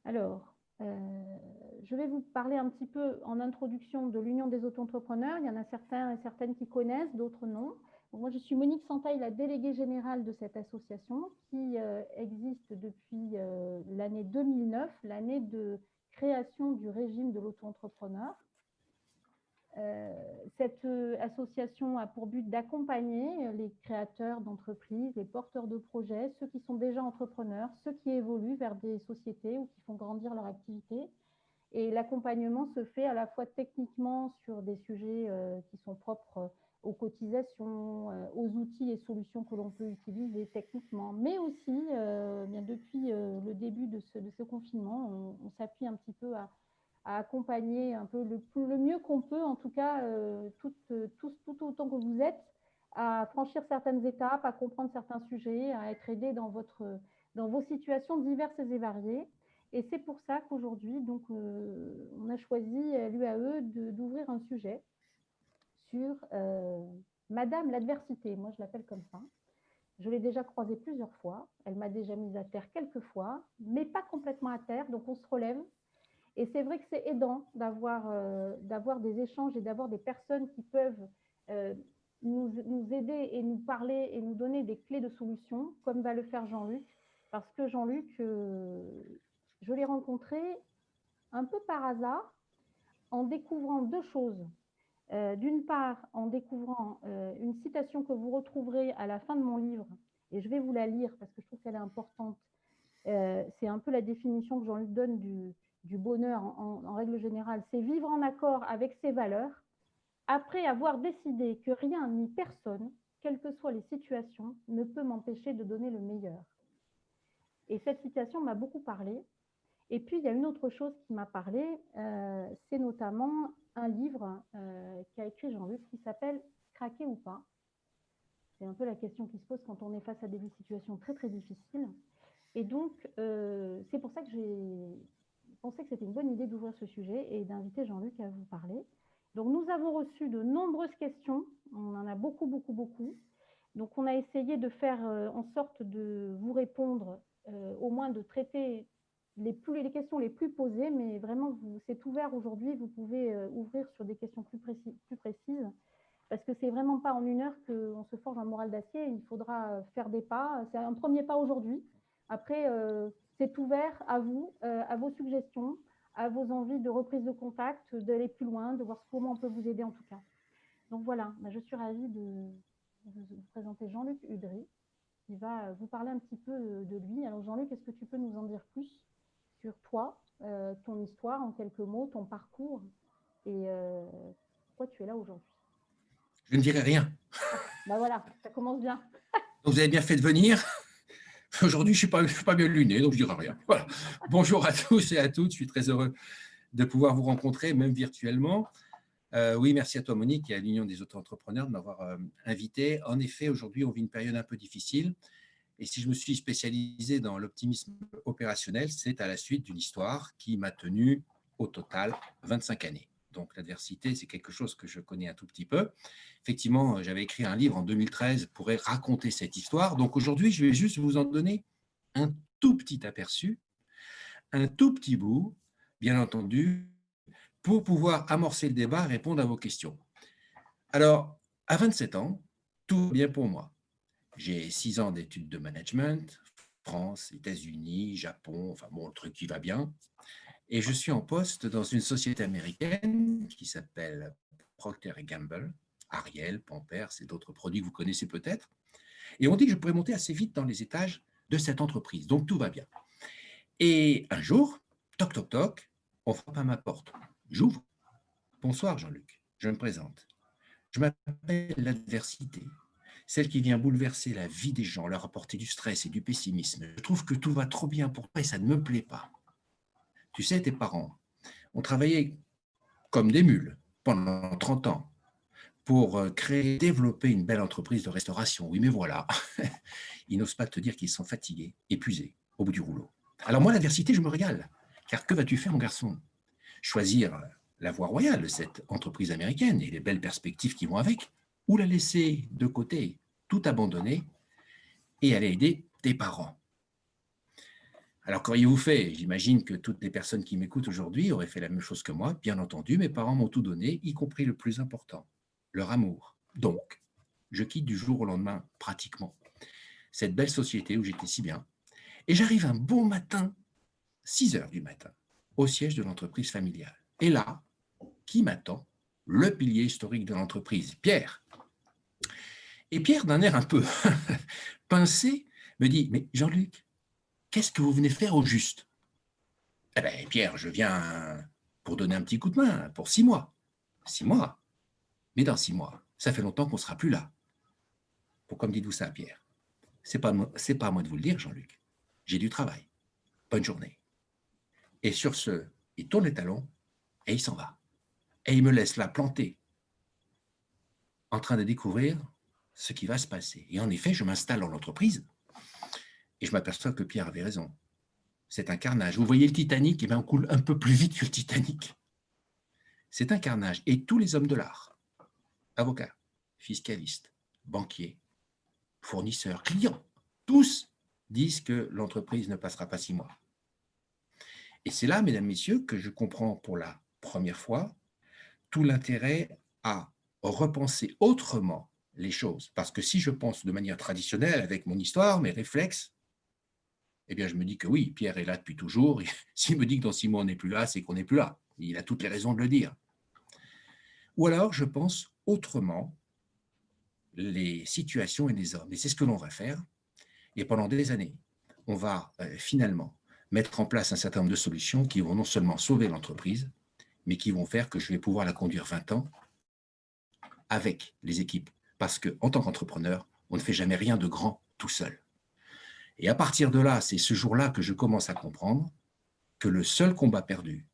Alors, je vais vous parler un petit peu en introduction de l'Union des auto-entrepreneurs. Il y en a certains et certaines qui connaissent, d'autres non. Donc, moi, je suis Monique Santaille, la déléguée générale de cette association qui existe depuis l'année 2009, l'année de création du régime de l'auto-entrepreneur. Cette association a pour but d'accompagner les créateurs d'entreprises, les porteurs de projets, ceux qui sont déjà entrepreneurs, ceux qui évoluent vers des sociétés ou qui font grandir leur activité. Et l'accompagnement se fait à la fois techniquement sur des sujets qui sont propres aux cotisations, aux outils et solutions que l'on peut utiliser techniquement, mais aussi, bien depuis le début de ce confinement, on s'appuie un petit peu à accompagner un peu le mieux qu'on peut, en tout cas, tout autant que vous êtes, à franchir certaines étapes, à comprendre certains sujets, à être aidé dans vos situations diverses et variées. Et c'est pour ça qu'aujourd'hui, donc, on a choisi à l'UAE d'ouvrir un sujet sur Madame l'adversité. Moi, je l'appelle comme ça. Je l'ai déjà croisée plusieurs fois. Elle m'a déjà mise à terre quelques fois, mais pas complètement à terre. Donc, on se relève. Et c'est vrai que c'est aidant d'avoir des échanges et d'avoir des personnes qui peuvent nous aider et nous parler et nous donner des clés de solution, comme va le faire Jean-Luc. Parce que Jean-Luc, je l'ai rencontré un peu par hasard en découvrant deux choses. D'une part, en découvrant une citation que vous retrouverez à la fin de mon livre, et je vais vous la lire parce que je trouve qu'elle est importante. C'est un peu la définition que Jean-Luc donne du bonheur en règle générale, c'est vivre en accord avec ses valeurs, après avoir décidé que rien ni personne, quelles que soient les situations, ne peut m'empêcher de donner le meilleur. Et cette citation m'a beaucoup parlé. Et puis, il y a une autre chose qui m'a parlé, c'est notamment un livre qu'a écrit Jean-Luc qui s'appelle « Craquer ou pas ». C'est un peu la question qui se pose quand on est face à des situations très, très difficiles. Et donc, c'est pour ça que j'ai pensé que c'était une bonne idée d'ouvrir ce sujet et d'inviter Jean-Luc à vous parler. Donc, nous avons reçu de nombreuses questions. On en a beaucoup, beaucoup, beaucoup. Donc, on a essayé de faire en sorte de vous répondre, au moins de traiter les questions les plus posées, mais vraiment, c'est ouvert aujourd'hui. Vous pouvez ouvrir sur des questions plus précises, parce que c'est vraiment pas en une heure qu'on se forge un moral d'acier. Il faudra faire des pas. C'est un premier pas aujourd'hui. Après, c'est ouvert à vous, à vos suggestions, à vos envies de reprise de contact, d'aller plus loin, de voir comment on peut vous aider en tout cas. Donc voilà, je suis ravie de vous présenter Jean-Luc Udry, qui va vous parler un petit peu de lui. Alors Jean-Luc, est-ce que tu peux nous en dire plus sur toi, ton histoire en quelques mots, ton parcours et pourquoi tu es là aujourd'hui? Je ne dirai rien. Ben voilà, ça commence bien. Donc, vous avez bien fait de venir. Aujourd'hui, je ne suis pas bien luné, donc je ne dirai rien. Voilà. Bonjour à tous et à toutes. Je suis très heureux de pouvoir vous rencontrer, même virtuellement. Oui, merci à toi, Monique, et à l'Union des auto-entrepreneurs de m'avoir invité. En effet, aujourd'hui, on vit une période un peu difficile. Et si je me suis spécialisé dans l'optimisme opérationnel, c'est à la suite d'une histoire qui m'a tenu au total 25 années. Donc l'adversité, c'est quelque chose que je connais un tout petit peu. Effectivement, j'avais écrit un livre en 2013 pour raconter cette histoire. Donc aujourd'hui, je vais juste vous en donner un tout petit aperçu, un tout petit bout, bien entendu, pour pouvoir amorcer le débat et répondre à vos questions. Alors, à 27 ans, tout va bien pour moi. J'ai 6 ans d'études de management, France, États-Unis, Japon, enfin bon, le truc qui va bien. Et je suis en poste dans une société américaine qui s'appelle Procter & Gamble, Ariel, Pampers et d'autres produits que vous connaissez peut-être. Et on dit que je pourrais monter assez vite dans les étages de cette entreprise. Donc tout va bien. Et un jour, toc, toc, toc, on frappe à ma porte. J'ouvre. Bonsoir Jean-Luc, je me présente. Je m'appelle l'adversité, celle qui vient bouleverser la vie des gens, leur apporter du stress et du pessimisme. Je trouve que tout va trop bien pour toi et ça ne me plaît pas. Tu sais, tes parents ont travaillé comme des mules pendant 30 ans pour créer, développer une belle entreprise de restauration. Oui, mais voilà, ils n'osent pas te dire qu'ils sont fatigués, épuisés, au bout du rouleau. Alors moi, l'adversité, je me régale. Car que vas-tu faire, mon garçon? Choisir la voie royale de cette entreprise américaine et les belles perspectives qui vont avec, ou la laisser de côté, tout abandonner, et aller aider tes parents. Alors, qu'auriez-vous fait? J'imagine que toutes les personnes qui m'écoutent aujourd'hui auraient fait la même chose que moi. Bien entendu, mes parents m'ont tout donné, y compris le plus important, leur amour. Donc, je quitte du jour au lendemain, pratiquement, cette belle société où j'étais si bien. Et j'arrive un bon matin, 6 heures du matin, au siège de l'entreprise familiale. Et là, qui m'attend? Le pilier historique de l'entreprise, Pierre. Et Pierre, d'un air un peu pincé, me dit, mais Jean-Luc, qu'est-ce que vous venez faire au juste? Eh bien, Pierre, je viens pour donner un petit coup de main, pour 6 mois. 6 mois? Mais dans 6 mois, ça fait longtemps qu'on ne sera plus là. Pourquoi me dites-vous ça, Pierre? C'est pas à moi de vous le dire, Jean-Luc. J'ai du travail. Bonne journée. Et sur ce, il tourne les talons et il s'en va. Et il me laisse là, planté, en train de découvrir ce qui va se passer. Et en effet, je m'installe dans l'entreprise et je m'aperçois que Pierre avait raison. C'est un carnage. Vous voyez le Titanic, eh bien, on coule un peu plus vite que le Titanic. C'est un carnage. Et tous les hommes de l'art, avocats, fiscalistes, banquiers, fournisseurs, clients, tous disent que l'entreprise ne passera pas 6 mois. Et c'est là, mesdames, messieurs, que je comprends pour la première fois tout l'intérêt à repenser autrement les choses. Parce que si je pense de manière traditionnelle, avec mon histoire, mes réflexes, eh bien, je me dis que oui, Pierre est là depuis toujours. S'il me dit que dans 6 mois, on n'est plus là, c'est qu'on n'est plus là. Il a toutes les raisons de le dire. Ou alors, je pense autrement les situations et les hommes. Et c'est ce que l'on va faire. Et pendant des années, on va finalement mettre en place un certain nombre de solutions qui vont non seulement sauver l'entreprise, mais qui vont faire que je vais pouvoir la conduire 20 ans avec les équipes. Parce qu'en tant qu'entrepreneur, on ne fait jamais rien de grand tout seul. Et à partir de là, c'est ce jour-là que je commence à comprendre que le seul combat perdu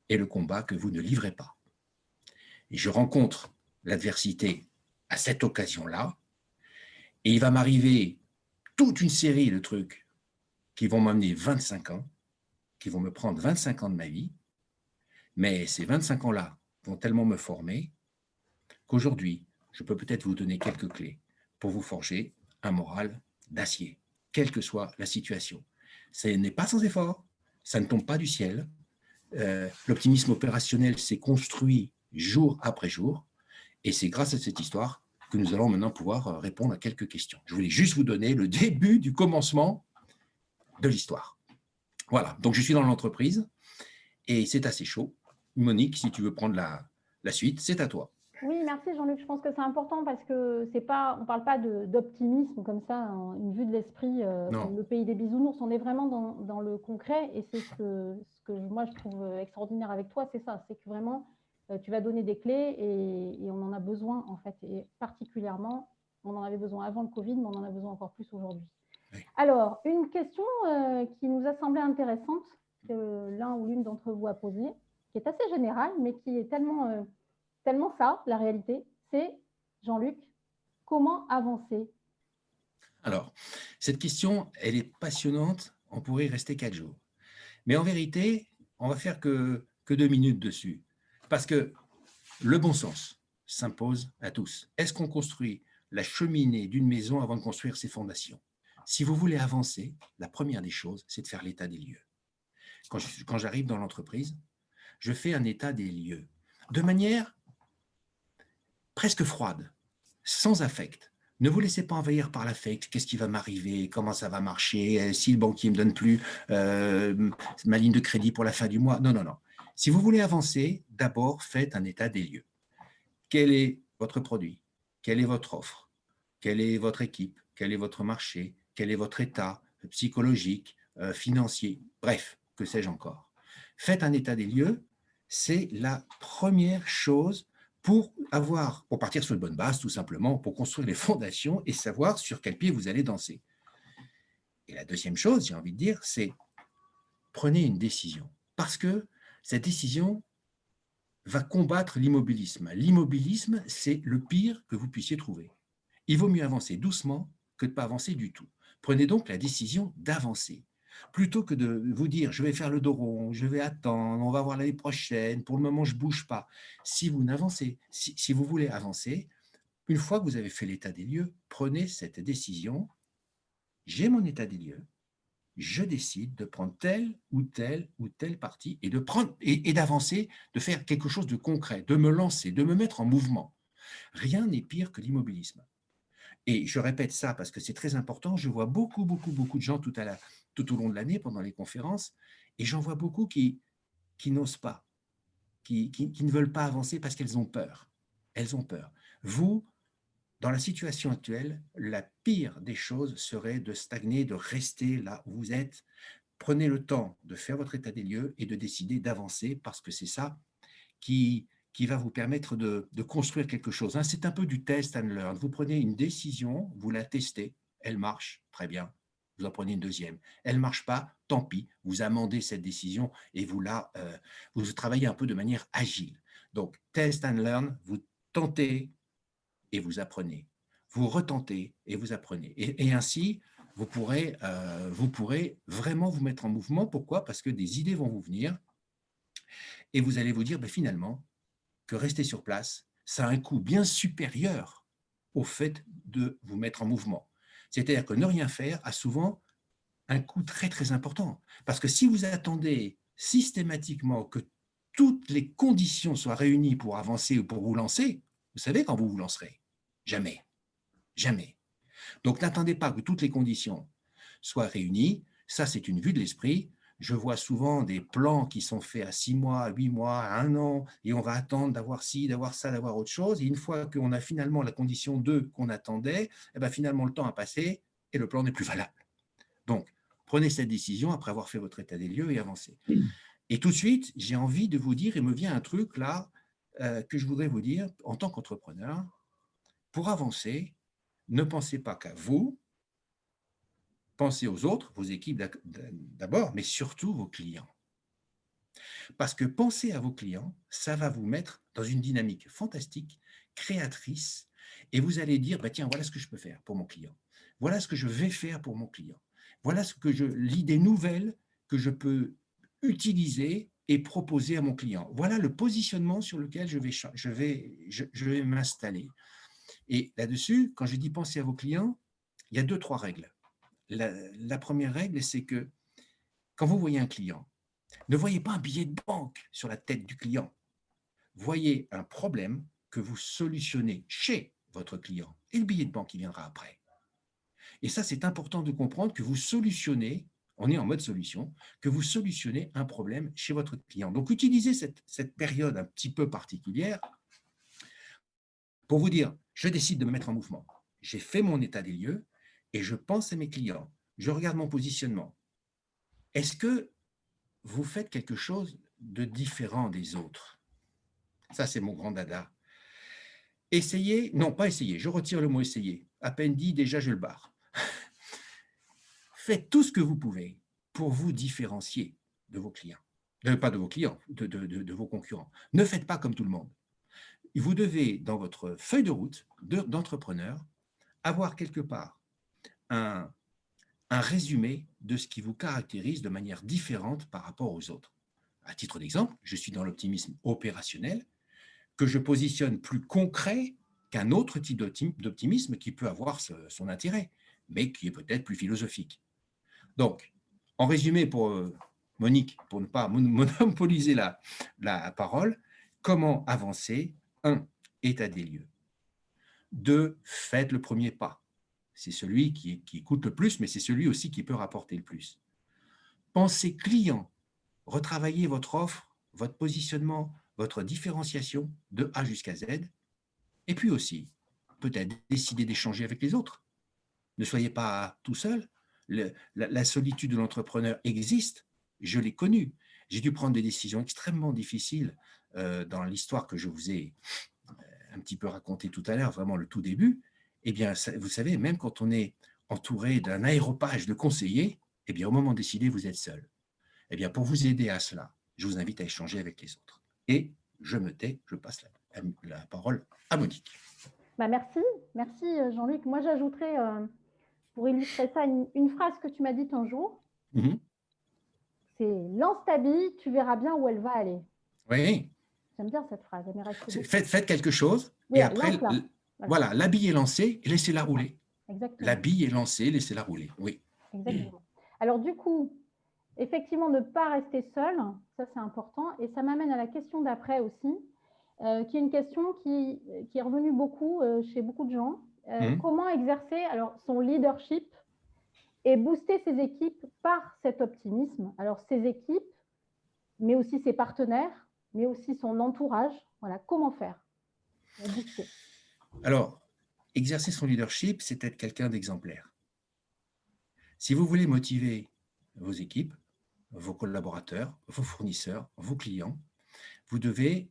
est le combat que vous ne livrez pas. Et je rencontre l'adversité à cette occasion-là, et il va m'arriver toute une série de trucs qui vont m'amener 25 ans, qui vont me prendre 25 ans de ma vie, mais ces 25 ans-là vont tellement me former qu'aujourd'hui, je peux peut-être vous donner quelques clés pour vous forger un moral d'acier, quelle que soit la situation. Ce n'est pas sans effort, ça ne tombe pas du ciel. L'optimisme opérationnel s'est construit jour après jour, et c'est grâce à cette histoire que nous allons maintenant pouvoir répondre à quelques questions. Je voulais juste vous donner le début du commencement de l'histoire. Voilà, donc je suis dans l'entreprise, et c'est assez chaud. Monique, si tu veux prendre la suite, c'est à toi. Oui, merci Jean-Luc. Je pense que c'est important parce que c'est pas, on ne parle pas d'optimisme comme ça, une vue de l'esprit, le pays des bisounours. On est vraiment dans le concret et c'est ce que moi je trouve extraordinaire avec toi, c'est ça, c'est que vraiment tu vas donner des clés et on en a besoin en fait. Et particulièrement, on en avait besoin avant le Covid, mais on en a besoin encore plus aujourd'hui. Oui. Alors, une question qui nous a semblé intéressante, que l'un ou l'une d'entre vous a posée, qui est assez générale, mais qui est tellement ça, la réalité, c'est, Jean-Luc, comment avancer? Alors, cette question, elle est passionnante, on pourrait y rester 4 jours. Mais en vérité, on va faire que 2 minutes dessus. Parce que le bon sens s'impose à tous. Est-ce qu'on construit la cheminée d'une maison avant de construire ses fondations? Si vous voulez avancer, la première des choses, c'est de faire l'état des lieux. Quand j'arrive dans l'entreprise, je fais un état des lieux de manière presque froide, sans affect. Ne vous laissez pas envahir par l'affect. Qu'est-ce qui va m'arriver? Comment ça va marcher? Si le banquier ne me donne plus ma ligne de crédit pour la fin du mois? Non, non, non. Si vous voulez avancer, d'abord, faites un état des lieux. Quel est votre produit? Quelle est votre offre? Quelle est votre équipe? Quel est votre marché? Quel est votre état psychologique, financier? Bref, que sais-je encore? Faites un état des lieux. C'est la première chose pour partir sur une bonne base, tout simplement, pour construire les fondations et savoir sur quel pied vous allez danser. Et la deuxième chose, j'ai envie de dire, c'est prenez une décision. Parce que cette décision va combattre l'immobilisme. L'immobilisme, c'est le pire que vous puissiez trouver. Il vaut mieux avancer doucement que de ne pas avancer du tout. Prenez donc la décision d'avancer. Plutôt que de vous dire, je vais faire le dos rond, je vais attendre, on va voir l'année prochaine, pour le moment, je ne bouge pas. Si vous si vous voulez avancer, une fois que vous avez fait l'état des lieux, prenez cette décision. J'ai mon état des lieux, je décide de prendre telle ou telle partie et de prendre et d'avancer, de faire quelque chose de concret, de me lancer, de me mettre en mouvement. Rien n'est pire que l'immobilisme. Et je répète ça parce que c'est très important. Je vois beaucoup de gens tout au long de l'année pendant les conférences, et j'en vois beaucoup qui n'osent pas, qui ne veulent pas avancer parce qu'elles ont peur. Elles ont peur. Vous, dans la situation actuelle, la pire des choses serait de stagner, de rester là où vous êtes. Prenez le temps de faire votre état des lieux et de décider d'avancer, parce que c'est ça qui va vous permettre de construire quelque chose. Hein. C'est un peu du test and learn. Vous prenez une décision, vous la testez, elle marche, très bien. Vous en prenez une deuxième. Elle ne marche pas, tant pis. Vous amendez cette décision et vous travaillez un peu de manière agile. Donc, test and learn, vous tentez et vous apprenez. Vous retentez et vous apprenez. Et ainsi, vous pourrez vraiment vous mettre en mouvement. Pourquoi? Parce que des idées vont vous venir et vous allez vous dire, finalement, que rester sur place, ça a un coût bien supérieur au fait de vous mettre en mouvement. C'est-à-dire que ne rien faire a souvent un coût très, très important. Parce que si vous attendez systématiquement que toutes les conditions soient réunies pour avancer ou pour vous lancer, vous savez quand vous vous lancerez? Jamais. Jamais. Donc n'attendez pas que toutes les conditions soient réunies. Ça, c'est une vue de l'esprit. Je vois souvent des plans qui sont faits à 6 mois, à 8 mois, à 1 an, et on va attendre d'avoir ci, d'avoir ça, d'avoir autre chose. Et une fois qu'on a finalement la condition 2 qu'on attendait, finalement le temps a passé et le plan n'est plus valable. Donc, prenez cette décision après avoir fait votre état des lieux et avancez. Et tout de suite, j'ai envie de vous dire, et me vient un truc là, que je voudrais vous dire en tant qu'entrepreneur, pour avancer, ne pensez pas qu'à vous, pensez aux autres, vos équipes d'abord, mais surtout vos clients. Parce que penser à vos clients, ça va vous mettre dans une dynamique fantastique, créatrice, et vous allez dire, tiens, voilà ce que je peux faire pour mon client. Voilà ce que je vais faire pour mon client. Voilà l'idée nouvelle que je peux utiliser et proposer à mon client. Voilà le positionnement sur lequel je vais m'installer. Et là-dessus, quand je dis penser à vos clients, il y a 2-3 règles. La première règle, c'est que quand vous voyez un client, ne voyez pas un billet de banque sur la tête du client. Voyez un problème que vous solutionnez chez votre client. Et le billet de banque, il viendra après. Et ça, c'est important de comprendre que vous solutionnez, on est en mode solution, que vous solutionnez un problème chez votre client. Donc, utilisez cette période un petit peu particulière pour vous dire, je décide de me mettre en mouvement. J'ai fait mon état des lieux et je pense à mes clients. Je regarde mon positionnement. Est-ce que vous faites quelque chose de différent des autres? Ça, c'est mon grand dada. Essayez, non, pas essayer, je retire le mot essayer. À peine dit, déjà, je le barre. Faites tout ce que vous pouvez pour vous différencier de vos clients. Pas de vos clients, de vos concurrents. Ne faites pas comme tout le monde. Vous devez, dans votre feuille de route d'entrepreneur, avoir quelque part un résumé de ce qui vous caractérise de manière différente par rapport aux autres. À titre d'exemple, je suis dans l'optimisme opérationnel, que je positionne plus concret qu'un autre type d'optimisme qui peut avoir son intérêt, mais qui est peut-être plus philosophique. Donc, en résumé, pour Monique, pour ne pas monopoliser la parole, comment avancer? 1. État des lieux. 2. Faites le premier pas. C'est celui qui coûte le plus, mais c'est celui aussi qui peut rapporter le plus. Pensez client. Retravaillez votre offre, votre positionnement, votre différenciation de A jusqu'à Z. Et puis aussi, peut-être décider d'échanger avec les autres. Ne soyez pas tout seul. La solitude de l'entrepreneur existe. Je l'ai connue. J'ai dû prendre des décisions extrêmement difficiles dans l'histoire que je vous ai un petit peu racontée tout à l'heure, vraiment le tout début. Eh bien, vous savez, même quand on est entouré d'un aéropage de conseillers, eh bien, au moment de décider, vous êtes seul. Eh bien, pour vous aider à cela, je vous invite à échanger avec les autres. Et je me tais, je passe la parole à Monique. Merci Jean-Luc. Moi, j'ajouterais, pour illustrer ça, une phrase que tu m'as dite un jour. C'est « lance ta bille, tu verras bien où elle va aller ». Oui. J'aime bien cette phrase. Faites quelque chose, oui, et après, voilà, la bille est lancée et laissez-la rouler. Exactement. La bille est lancée, laissez-la rouler. Oui. Exactement. Alors du coup, effectivement, ne pas rester seul, ça c'est important. Et ça m'amène à la question d'après aussi, qui est une question qui est revenue beaucoup chez beaucoup de gens. Comment exercer alors, son leadership et booster ses équipes par cet optimisme? Alors ses équipes, mais aussi ses partenaires, mais aussi son entourage. Voilà, comment faire pour booster? Alors, exercer son leadership, c'est être quelqu'un d'exemplaire. Si vous voulez motiver vos équipes, vos collaborateurs, vos fournisseurs, vos clients, vous devez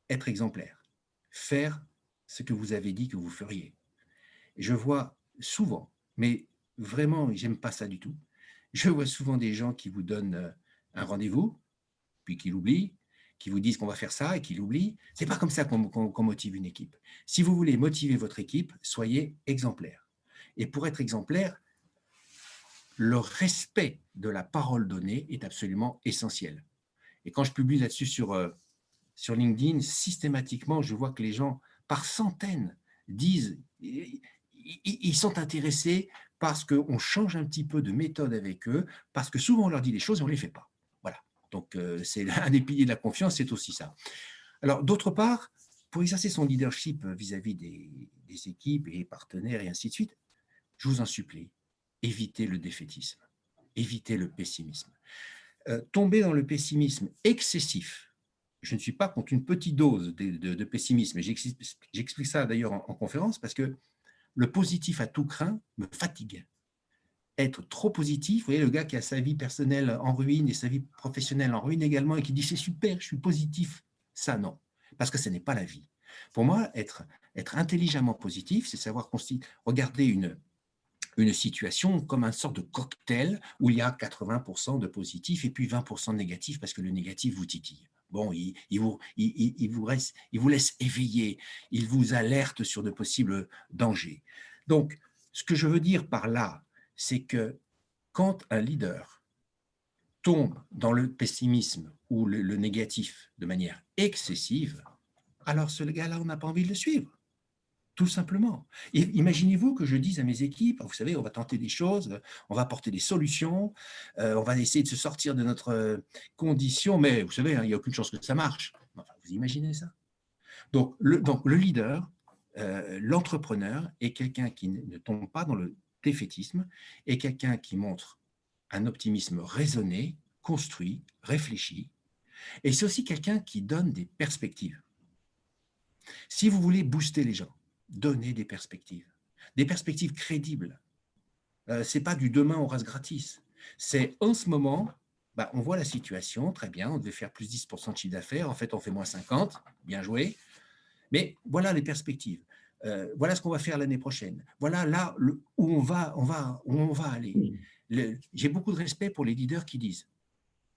être exemplaire, faire ce que vous avez dit que vous feriez. Et je vois souvent, mais vraiment, j'aime pas ça du tout, je vois souvent des gens qui vous donnent un rendez-vous, puis qui l'oublient, qui vous disent qu'on va faire ça et qui l'oublient. C'est pas comme ça qu'on motive une équipe. Si vous voulez motiver votre équipe, soyez exemplaire. Et pour être exemplaire, le respect de la parole donnée est absolument essentiel. Et quand je publie là-dessus sur LinkedIn, systématiquement, je vois que les gens, par centaines, disent, ils sont intéressés parce qu'on change un petit peu de méthode avec eux, parce que souvent on leur dit des choses et on ne les fait pas. Voilà. Donc, c'est un des piliers de la confiance, c'est aussi ça. Alors, d'autre part, pour exercer son leadership vis-à-vis des équipes et partenaires et ainsi de suite, je vous en supplie, évitez le défaitisme, évitez le pessimisme. Tomber dans le pessimisme excessif, je ne suis pas contre une petite dose de pessimisme, et j'explique ça d'ailleurs en conférence, parce que le positif à tout craint me fatigue. Être trop positif, vous voyez le gars qui a sa vie personnelle en ruine et sa vie professionnelle en ruine également, et qui dit c'est super, je suis positif, ça non, parce que ce n'est pas la vie. Pour moi, être intelligemment positif, c'est savoir regarder une situation comme un sort de cocktail où il y a 80% de positif et puis 20% de négatif parce que le négatif vous titille. Bon, il vous laisse éveiller, il vous alerte sur de possibles dangers. Donc, ce que je veux dire par là, c'est que quand un leader tombe dans le pessimisme ou le négatif de manière excessive, alors ce gars-là, on n'a pas envie de le suivre. Tout simplement. Et imaginez-vous que je dise à mes équipes, vous savez, on va tenter des choses, on va apporter des solutions, on va essayer de se sortir de notre condition, mais vous savez, hein, il n'y a aucune chance que ça marche. Enfin, vous imaginez ça? Donc, le leader, l'entrepreneur est quelqu'un qui ne tombe pas dans le défaitisme, est quelqu'un qui montre un optimisme raisonné, construit, réfléchi, et c'est aussi quelqu'un qui donne des perspectives. Si vous voulez booster les gens, donnez des perspectives crédibles. Ce n'est pas du demain on reste gratis. C'est en ce moment, on voit la situation, très bien, on devait faire plus 10% de chiffre d'affaires, en fait on fait moins 50, bien joué, mais voilà les perspectives. Voilà ce qu'on va faire l'année prochaine. Voilà là où on va aller. J'ai beaucoup de respect pour les leaders qui disent,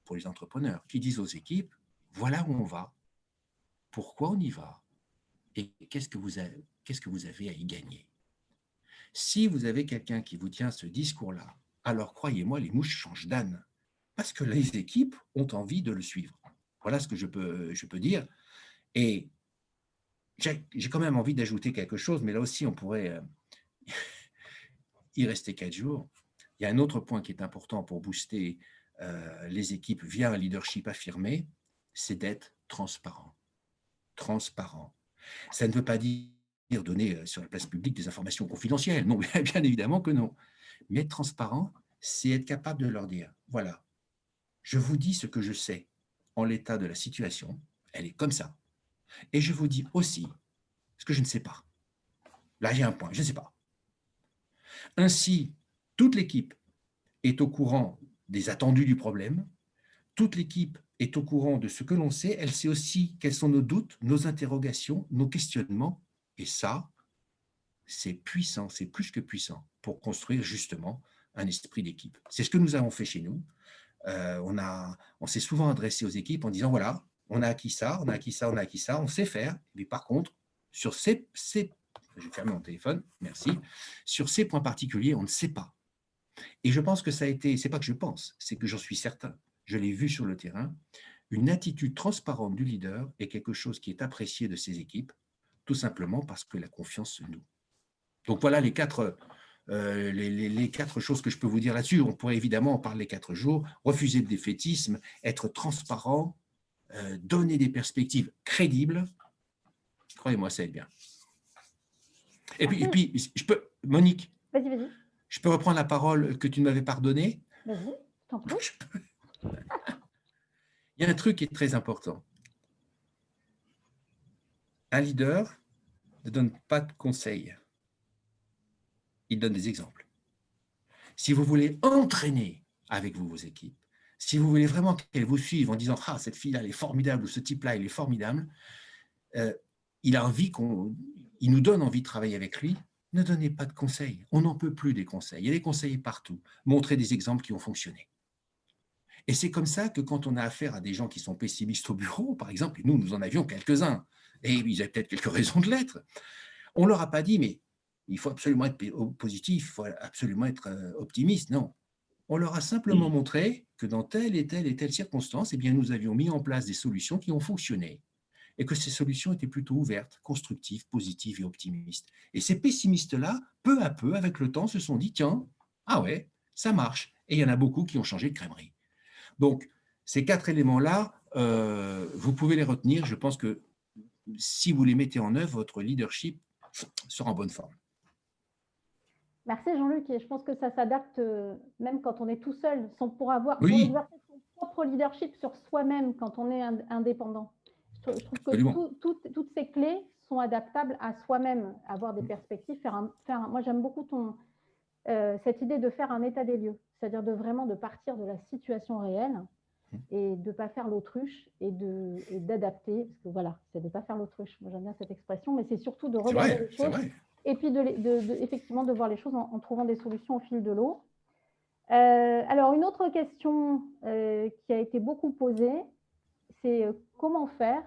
pour les entrepreneurs, qui disent aux équipes, voilà où on va, pourquoi on y va, et qu'est-ce que vous avez à y gagner. Si vous avez quelqu'un qui vous tient ce discours-là, alors croyez-moi, les mouches changent d'âne, parce que les équipes ont envie de le suivre. Voilà ce que je peux dire. Et j'ai quand même envie d'ajouter quelque chose, mais là aussi, on pourrait y rester 4 jours. Il y a un autre point qui est important pour booster les équipes via un leadership affirmé, c'est d'être transparent. Transparent. Ça ne veut pas dire donner sur la place publique des informations confidentielles. Non, bien évidemment que non. Mais être transparent, c'est être capable de leur dire, voilà, je vous dis ce que je sais en l'état de la situation, elle est comme ça. Et je vous dis aussi ce que je ne sais pas. Là, j'ai un point, je ne sais pas. Ainsi, toute l'équipe est au courant des attendus du problème, toute l'équipe est au courant de ce que l'on sait, elle sait aussi quels sont nos doutes, nos interrogations, nos questionnements, et ça, c'est puissant, c'est plus que puissant pour construire justement un esprit d'équipe. C'est ce que nous avons fait chez nous. On s'est souvent adressé aux équipes en disant, voilà, on a acquis ça, on a acquis ça, on a acquis ça, on sait faire, mais par contre, sur je vais fermer mon téléphone, merci, sur ces points particuliers, on ne sait pas. Et je pense que ça a été, c'est pas que je pense, c'est que j'en suis certain, je l'ai vu sur le terrain, une attitude transparente du leader est quelque chose qui est apprécié de ses équipes, tout simplement parce que la confiance se noue. Donc voilà les 4 points que je voulais vous partager. Je ne sais pas si ça vous a aidé. Donc voilà les 4 les 4 choses que je peux vous dire là-dessus. On pourrait évidemment en parler 4 jours. Refuser le défaitisme, être transparent, donner des perspectives crédibles. Croyez-moi, ça aide bien. Et puis, je peux, Monique, Vas-y. je peux reprendre la parole que tu m'avais pardonnée? Vas-y, t'en prie. Il y a un truc qui est très important. Un leader ne donne pas de conseils. Il donne des exemples. Si vous voulez entraîner avec vous vos équipes, si vous voulez vraiment qu'elles vous suivent en disant « Ah, cette fille-là, elle est formidable » ou « Ce type-là, il est formidable », il nous donne envie de travailler avec lui. Ne donnez pas de conseils. On n'en peut plus des conseils. Il y a des conseils partout. Montrez des exemples qui ont fonctionné. Et c'est comme ça que quand on a affaire à des gens qui sont pessimistes au bureau, par exemple, et nous en avions quelques-uns, et ils avaient peut-être quelques raisons de l'être, on ne leur a pas dit, mais il faut absolument être positif, il faut absolument être optimiste. Non. On leur a simplement montré que dans telle et telle circonstance, eh bien, nous avions mis en place des solutions qui ont fonctionné et que ces solutions étaient plutôt ouvertes, constructives, positives et optimistes. Et ces pessimistes-là, peu à peu, avec le temps, se sont dit, tiens, ah ouais, ça marche. Et il y en a beaucoup qui ont changé de crèmerie. Donc, ces 4 éléments-là, vous pouvez les retenir. Je pense que si vous les mettez en œuvre, votre leadership sera en bonne forme. Merci Jean-Luc, et je pense que ça s'adapte même quand on est tout seul, pour exercer son propre leadership sur soi-même quand on est indépendant. Je trouve que toutes ces clés sont adaptables à soi-même, avoir des perspectives. Moi, j'aime beaucoup cette idée de faire un état des lieux, c'est-à-dire de partir de la situation réelle et de ne pas faire l'autruche et d'adapter, parce que voilà, c'est de ne pas faire l'autruche. Moi, j'aime bien cette expression, mais c'est surtout de regarder les choses. Et puis, effectivement, de voir les choses en trouvant des solutions au fil de l'eau. Alors, une autre question qui a été beaucoup posée, c'est comment faire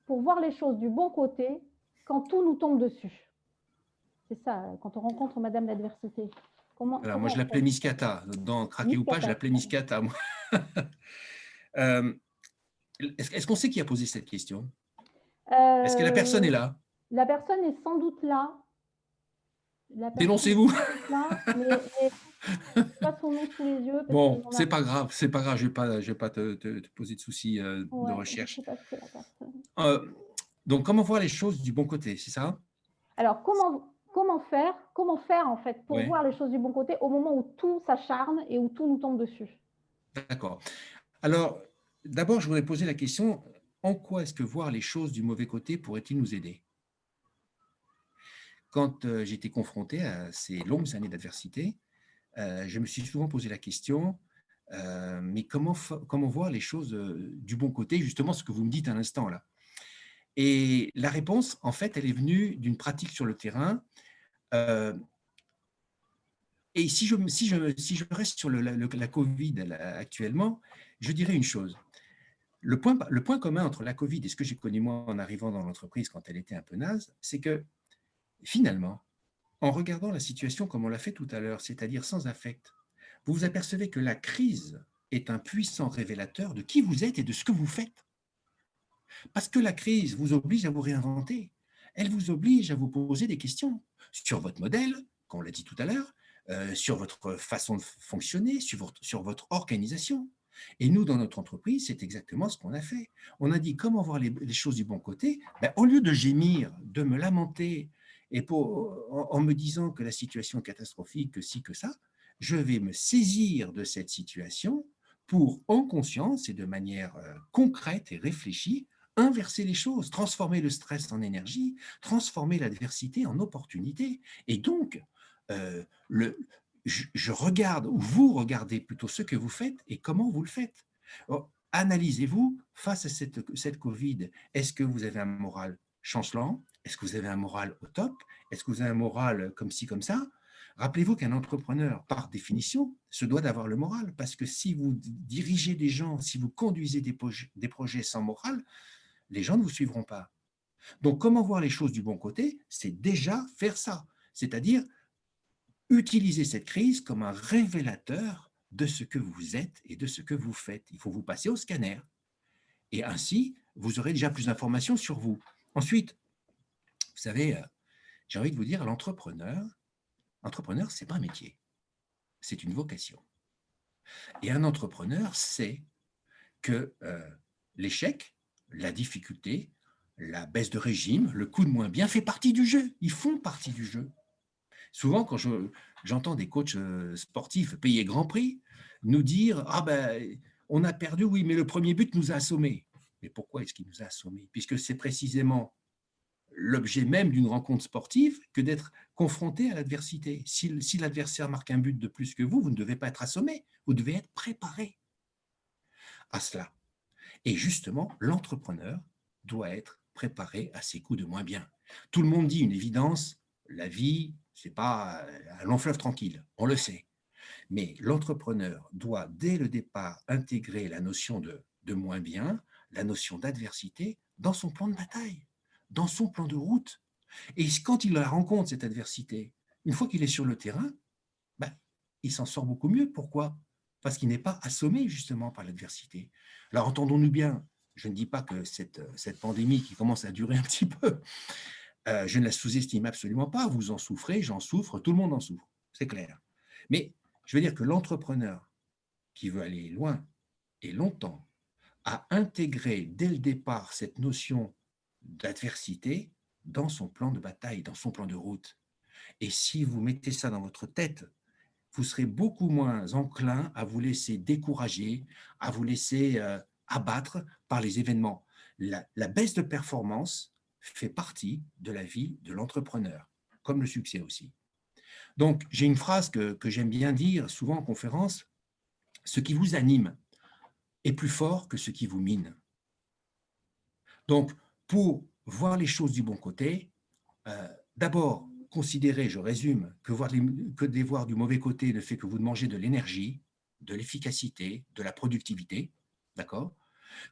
pour voir les choses du bon côté quand tout nous tombe dessus. C'est ça, quand on rencontre Madame l'adversité. Alors, moi, je l'appelais Miss Cata. Dans Craquer ou pas, je l'appelais Miss Cata. Est-ce qu'on sait qui a posé cette question? Est-ce que la personne est là? La personne est sans doute là. Dénoncez-vous. Pas son nom sous les yeux. Bon, c'est pas grave, je vais pas te poser de soucis de recherche. Je sais pas si c'est la personne. Donc, comment voir les choses du bon côté, c'est ça? Alors, comment faire en fait pour voir les choses du bon côté au moment où tout s'acharne et où tout nous tombe dessus? D'accord. Alors, d'abord, je voudrais poser la question, en quoi est-ce que voir les choses du mauvais côté pourrait-il nous aider? Quand j'étais confronté à ces longues années d'adversité, je me suis souvent posé la question, mais comment voir les choses du bon côté, justement ce que vous me dites à l'instant là. Et la réponse, en fait, elle est venue d'une pratique sur le terrain. Et si je reste sur la Covid actuellement, je dirais une chose. Le point commun entre la Covid et ce que j'ai connu moi en arrivant dans l'entreprise quand elle était un peu naze, c'est que finalement, en regardant la situation comme on l'a fait tout à l'heure, c'est-à-dire sans affect, vous vous apercevez que la crise est un puissant révélateur de qui vous êtes et de ce que vous faites. Parce que la crise vous oblige à vous réinventer. Elle vous oblige à vous poser des questions sur votre modèle, comme on l'a dit tout à l'heure, sur votre façon de fonctionner, sur votre organisation. Et nous, dans notre entreprise, c'est exactement ce qu'on a fait. On a dit comment voir les choses du bon côté. Au lieu de gémir, de me lamenter, et en me disant que la situation est catastrophique, que ci, que ça, je vais me saisir de cette situation pour, en conscience et de manière concrète et réfléchie, inverser les choses, transformer le stress en énergie, transformer l'adversité en opportunité. Et donc, je regarde, ou vous regardez plutôt ce que vous faites et comment vous le faites. Analysez-vous face à cette Covid. Est-ce que vous avez un moral chancelant? Est-ce que vous avez un moral au top? Est-ce que vous avez un moral comme ci, comme ça? Rappelez-vous qu'un entrepreneur, par définition, se doit d'avoir le moral, parce que si vous dirigez des gens, si vous conduisez des projets sans morale, les gens ne vous suivront pas. Donc, comment voir les choses du bon côté? C'est déjà faire ça, c'est-à-dire utiliser cette crise comme un révélateur de ce que vous êtes et de ce que vous faites. Il faut vous passer au scanner. Et ainsi, vous aurez déjà plus d'informations sur vous. Ensuite, vous savez, j'ai envie de vous dire, l'entrepreneur, Entrepreneur, ce n'est pas un métier, c'est une vocation. Et un entrepreneur sait que l'échec, la difficulté, la baisse de régime, le coup de moins bien fait partie du jeu. Ils font partie du jeu. Souvent, quand j'entends des coachs sportifs payés grand prix nous dire « Ah ben, on a perdu, oui, mais le premier but nous a assommés. » Mais pourquoi est-ce qu'il nous a assommés? Puisque c'est précisément l'objet même d'une rencontre sportive que d'être confronté à l'adversité. Si l'adversaire marque un but de plus que vous, vous ne devez pas être assommé, vous devez être préparé à cela. Et justement, l'entrepreneur doit être préparé à ces coups de moins bien. Tout le monde dit une évidence, la vie, ce n'est pas un long fleuve tranquille, on le sait. Mais l'entrepreneur doit, dès le départ, intégrer la notion de moins bien, la notion d'adversité dans son plan de bataille, dans son plan de route. Et quand il la rencontre, cette adversité, une fois qu'il est sur le terrain, ben, il s'en sort beaucoup mieux. Pourquoi? Parce qu'il n'est pas assommé justement par l'adversité. Alors entendons-nous bien, je ne dis pas que cette pandémie qui commence à durer un petit peu, je ne la sous-estime absolument pas. Vous en souffrez, j'en souffre, tout le monde en souffre, c'est clair. Mais je veux dire que l'entrepreneur qui veut aller loin et longtemps a intégré dès le départ cette notion d'adversité dans son plan de bataille, dans son plan de route. Et si vous mettez ça dans votre tête, vous serez beaucoup moins enclin à vous laisser décourager, à vous laisser abattre par les événements. La baisse de performance fait partie de la vie de l'entrepreneur, comme le succès aussi. Donc, j'ai une phrase que j'aime bien dire souvent en conférence, ce qui vous anime est plus fort que ce qui vous mine. Donc, pour voir les choses du bon côté, d'abord, considérez, je résume, que les voir du mauvais côté ne fait que vous manger de l'énergie, de l'efficacité, de la productivité, d'accord?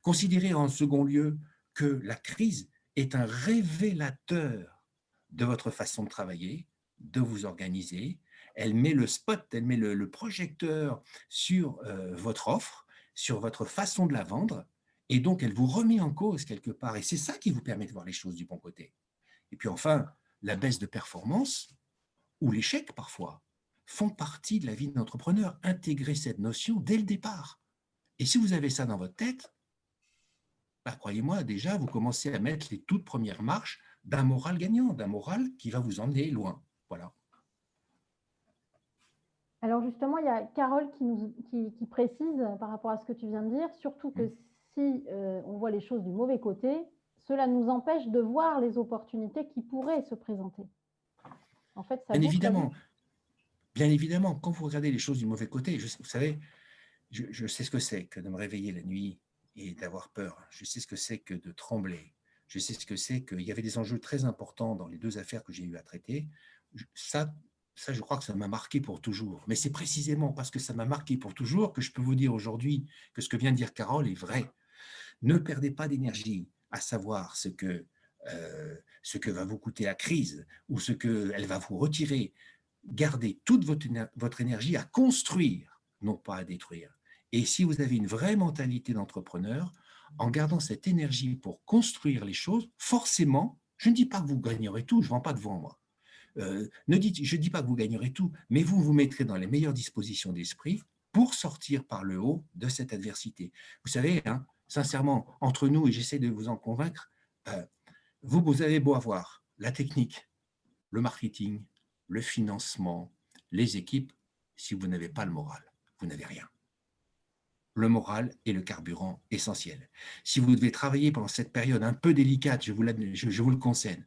Considérez en second lieu que la crise est un révélateur de votre façon de travailler, de vous organiser. Elle met le spot, elle met le projecteur sur votre offre, sur votre façon de la vendre, et donc elle vous remet en cause quelque part. Et c'est ça qui vous permet de voir les choses du bon côté. Et puis enfin, la baisse de performance ou l'échec parfois font partie de la vie de l'entrepreneur. Intégrer cette notion dès le départ. Et si vous avez ça dans votre tête, bah, croyez-moi, déjà, vous commencez à mettre les toutes premières marches d'un moral gagnant, d'un moral qui va vous emmener loin. Voilà. Alors justement, il y a Carole qui précise par rapport à ce que tu viens de dire, surtout que si on voit les choses du mauvais côté, cela nous empêche de voir les opportunités qui pourraient se présenter. En fait, ça boucle. Bien évidemment, quand vous regardez les choses du mauvais côté, vous savez, je sais ce que c'est que de me réveiller la nuit et d'avoir peur. Je sais ce que c'est que de trembler. Je sais ce que c'est qu'il y avait des enjeux très importants dans les deux affaires que j'ai eu à traiter. Ça, je crois que ça m'a marqué pour toujours. Mais c'est précisément parce que ça m'a marqué pour toujours que je peux vous dire aujourd'hui que ce que vient de dire Carole est vrai. Ne perdez pas d'énergie à savoir ce que va vous coûter la crise ou ce qu'elle va vous retirer. Gardez toute votre énergie à construire, non pas à détruire. Et si vous avez une vraie mentalité d'entrepreneur, en gardant cette énergie pour construire les choses, forcément, je ne dis pas que vous gagnerez tout, je ne vends pas de vous, moi. Je ne dis pas que vous gagnerez tout, mais vous vous mettrez dans les meilleures dispositions d'esprit pour sortir par le haut de cette adversité. Vous savez, hein, sincèrement, entre nous, et j'essaie de vous en convaincre, vous avez beau avoir la technique, le marketing, le financement, les équipes, si vous n'avez pas le moral, vous n'avez rien. Le moral est le carburant essentiel. Si vous devez travailler pendant cette période un peu délicate, je vous le conseille,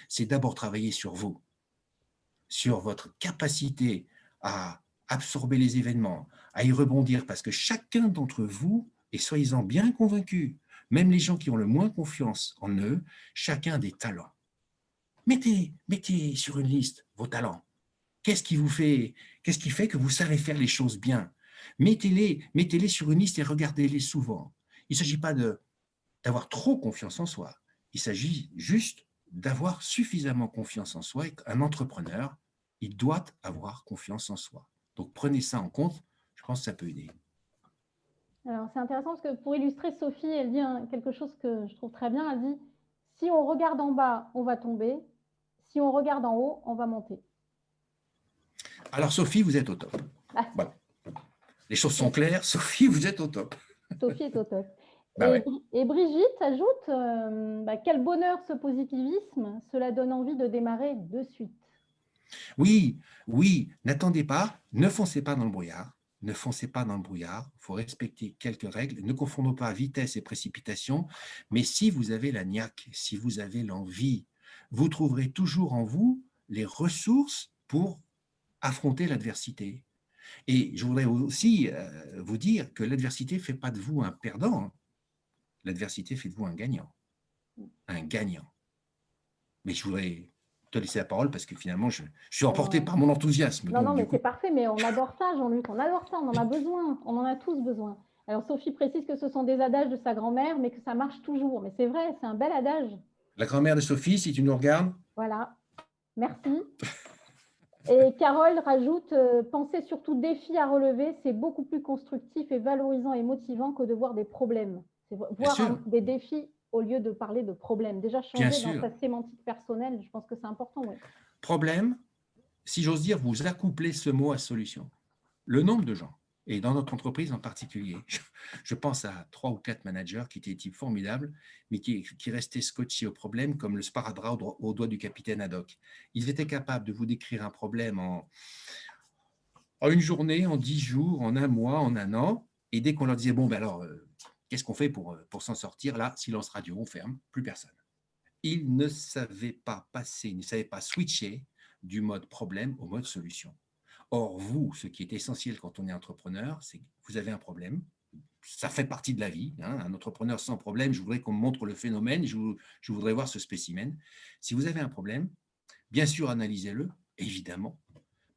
c'est d'abord travailler sur vous, sur votre capacité à absorber les événements, à y rebondir, parce que chacun d'entre vous, et soyez-en bien convaincus, même les gens qui ont le moins confiance en eux, chacun a des talents. Mettez sur une liste vos talents. Qu'est-ce qui fait que vous savez faire les choses bien? Mettez-les sur une liste et regardez-les souvent. Il ne s'agit pas d'avoir trop confiance en soi. Il s'agit juste d'avoir suffisamment confiance en soi. Et un entrepreneur, il doit avoir confiance en soi. Donc, prenez ça en compte. Je pense que ça peut aider. Alors, c'est intéressant parce que pour illustrer, Sophie, elle dit quelque chose que je trouve très bien. Elle dit, si on regarde en bas, on va tomber. Si on regarde en haut, on va monter. Alors, Sophie, vous êtes au top. Ah, Voilà. Les choses sont claires. Sophie, vous êtes au top. Sophie est au top. Bah ouais. Et Brigitte ajoute quel bonheur ce positivisme, cela donne envie de démarrer de suite. Oui, oui, n'attendez pas, ne foncez pas dans le brouillard. Ne foncez pas dans le brouillard, il faut respecter quelques règles. Ne confondons pas vitesse et précipitation. Mais si vous avez la niaque, si vous avez l'envie, vous trouverez toujours en vous les ressources pour affronter l'adversité. Et je voudrais aussi vous dire que l'adversité ne fait pas de vous un perdant. Hein. L'adversité fait de vous un gagnant. Un gagnant. Mais je voudrais te laisser la parole parce que finalement, je suis emporté par mon enthousiasme. Non, Donc, non, du mais coup, c'est parfait, mais on adore ça, Jean-Luc, on adore ça, on en a besoin, on en a tous besoin. Alors, Sophie précise que ce sont des adages de sa grand-mère, mais que ça marche toujours. Mais c'est vrai, c'est un bel adage. la grand-mère de Sophie, si tu nous regardes. Voilà, merci. Et Carole rajoute pensez surtout défis à relever, c'est beaucoup plus constructif et valorisant et motivant que de voir des problèmes. C'est Bien voir sûr, des défis au lieu de parler de problèmes. Déjà, bien changer dans sûr. sa sémantique personnelle, je pense que c'est important, oui. Problème, si j'ose dire, vous accouplez ce mot à solution. Le nombre de gens, et dans notre entreprise en particulier, je pense à 3 ou 4 managers qui étaient des types formidables, mais qui restaient scotchés au problème comme le sparadrap au doigt du capitaine Haddock. Ils étaient capables de vous décrire un problème en une journée, en 10 jours, en un mois, en un an, et dès qu'on leur disait, bon, ben alors, qu'est-ce qu'on fait pour s'en sortir? Là, silence radio, on ferme, plus personne. Ils ne savaient pas passer, ils ne savaient pas switcher du mode problème au mode solution. Or, vous, ce qui est essentiel quand on est entrepreneur, c'est que vous avez un problème. Ça fait partie de la vie. Hein. Un entrepreneur sans problème, je voudrais qu'on me montre le phénomène, je voudrais voir ce spécimen. Si vous avez un problème, bien sûr, analysez-le, évidemment.